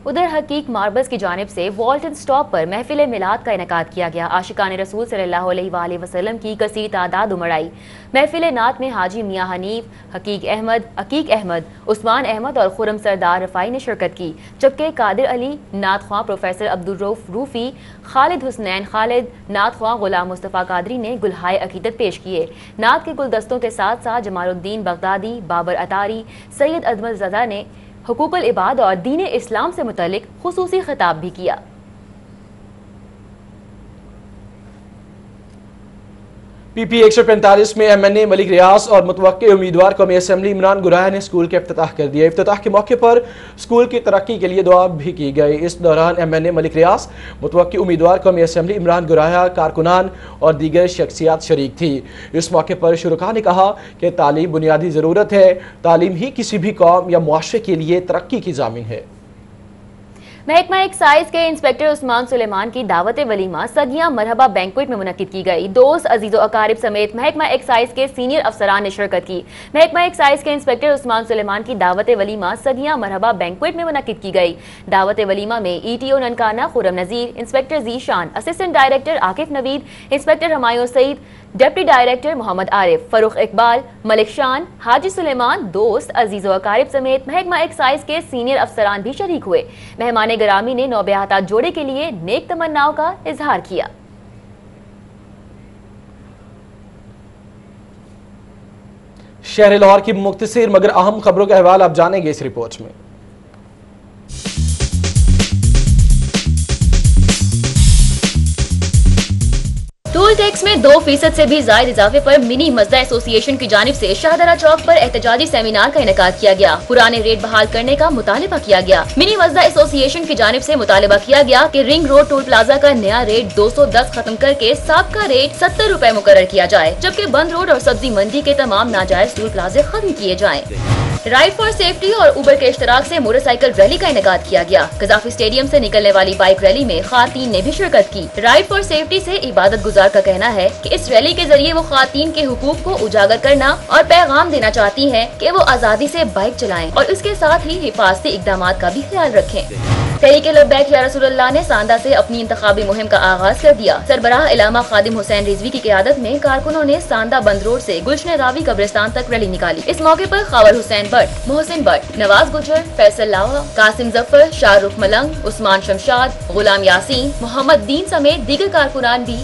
उधर हकीक मार्बल्स की जानिब से वॉल्टन स्टॉप पर महफिल मिलाद का इनेकाद किया गया। आशिकान रसूल सल्लल्लाहु अलैहि वसल्लम की कसीर तादाद उमड़ आई। महफिल नात में हाजी मियां हनीफ, अकीक अहमद, उस्मान अहमद और खुरम सरदार रफ़ाई ने शिरकत की, जबकि कादिर अली, नात ख्वां प्रोफेसर अब्दुल रऊफ रूफी, खालिद हुसनैन खालिद, नात ख्वां गुलाम मुस्तफ़ा कादरी ने गुलहाए अकीदत पेश किए। नात के गुलदस्तों के साथ साथ जमालुद्दीन बगदादी, बाबर अतारी, सैयद अदमल ज़दा ने हुकूकुल इबाद और दीन इस्लाम से मुतल्लिक खुसूसी खिताब भी किया। पीपी 145 में एमएनए मलिक रियाज और मुतवक्के उम्मीदवार कौमी असम्बली इमरान गुराया ने स्कूल के इफ्तिताह कर दिया। इफ्तिताह के मौके पर स्कूल की तरक्की के लिए दुआ भी की गई। इस दौरान एमएनए मलिक रियाज, मुतवक्के उम्मीदवार कौमी असम्बली इमरान गुराया, कारकुनान और दीगर शख्सियात शरीक थी। इस मौके पर शुरका ने कहा कि तालीम बुनियादी ज़रूरत है। तालीम ही किसी भी कौम या मुआशरे के लिए तरक्की की ज़ामिन है। महकमा एक्साइज के इंस्पेक्टर उस्मान सुलेमान की दावत वलीमा सगिया मरहबा बैंक्वेट में मुनक्किद की गई। दोस्त, अजीज़ो अकारिब समेत महकमा एक्साइज के सीनियर अफसरान ने शिरकत की। महकमा एक्साइज के इंस्पेक्टर उस्मान सुलेमान की दावत वलीमा सगिया मरहबा बैंक्वेट में मुनक्किद की गई। दावत वलीमा में ETO Nankana Khurram Nazir, inspector Zeeshan, assistant director Akif Naveed, inspector Humayun Saeed, deputy director Mohammad Arif, Farrukh Iqbal, Malik Shan, Haji Suleman, दोस्त, अजीज़ो अकारिब समेत महकमा एक्साइज के सीनियर अफसरान भी शरीक हुए। मेहमान ग्रामी ने नौबयाता जोड़े के लिए नेक तमन्नाओं का इजहार किया। शहर लाहौर की मुख्तसर मगर अहम खबरों का अहवाल आप जानेंगे इस रिपोर्ट में। फ्यूल टैक्स में 2% से भी ज्यादा इजाफे पर मिनी मजदा एसोसिएशन की जानिब से शाहदरा चौक पर एहतजाजी सेमिनार का इनेकाद किया गया। पुराने रेट बहाल करने का मुतालिबा किया गया। मिनी मजदा एसोसिएशन की जानिब से मुतालिबा किया गया कि रिंग रोड टोल प्लाजा का नया रेट 210 खत्म करके साबका रेट 70 रुपए मुकर्रर किया जाए, जबकि बंद रोड और सब्जी मंडी के तमाम नाजायज टोल प्लाजे खत्म किए जाएं। राइड फॉर सेफ्टी और उबर के इश्तराक से मोटरसाइकिल रैली का इनेकाद किया गया। कजाफी स्टेडियम से निकलने वाली बाइक रैली में खातीन ने भी शिरकत की। राइड फॉर सेफ्टी से इबादत गुजार का कहना है कि इस रैली के जरिए वो खातीन के हुकूक को उजागर करना और पैगाम देना चाहती हैं कि वो आजादी से बाइक चलाएं और इसके साथ ही हिफाजती इकदामात का भी ख्याल रखें। तहरीक लब्बैक या रसूलुल्लाह ने सांदा से अपनी इंतखाबी मुहिम का आगाज कर दिया। सरबराह इलामा खादिम हुसैन रिजवी की क़ियादत में कारकुनों ने सांदा बंद रोड से गुलशन रावी कब्रिस्तान तक रैली निकाली। इस मौके पर खबर हुसैन भट्ट, मोहसिन भट्ट, नवाज गुजर, फैसल लावा, कासिम जफर, शाहरुख मलंग, उस्मान शमशाद, गुलाम यासीन, मोहम्मद दीन समेत दीगर कारकुनान भी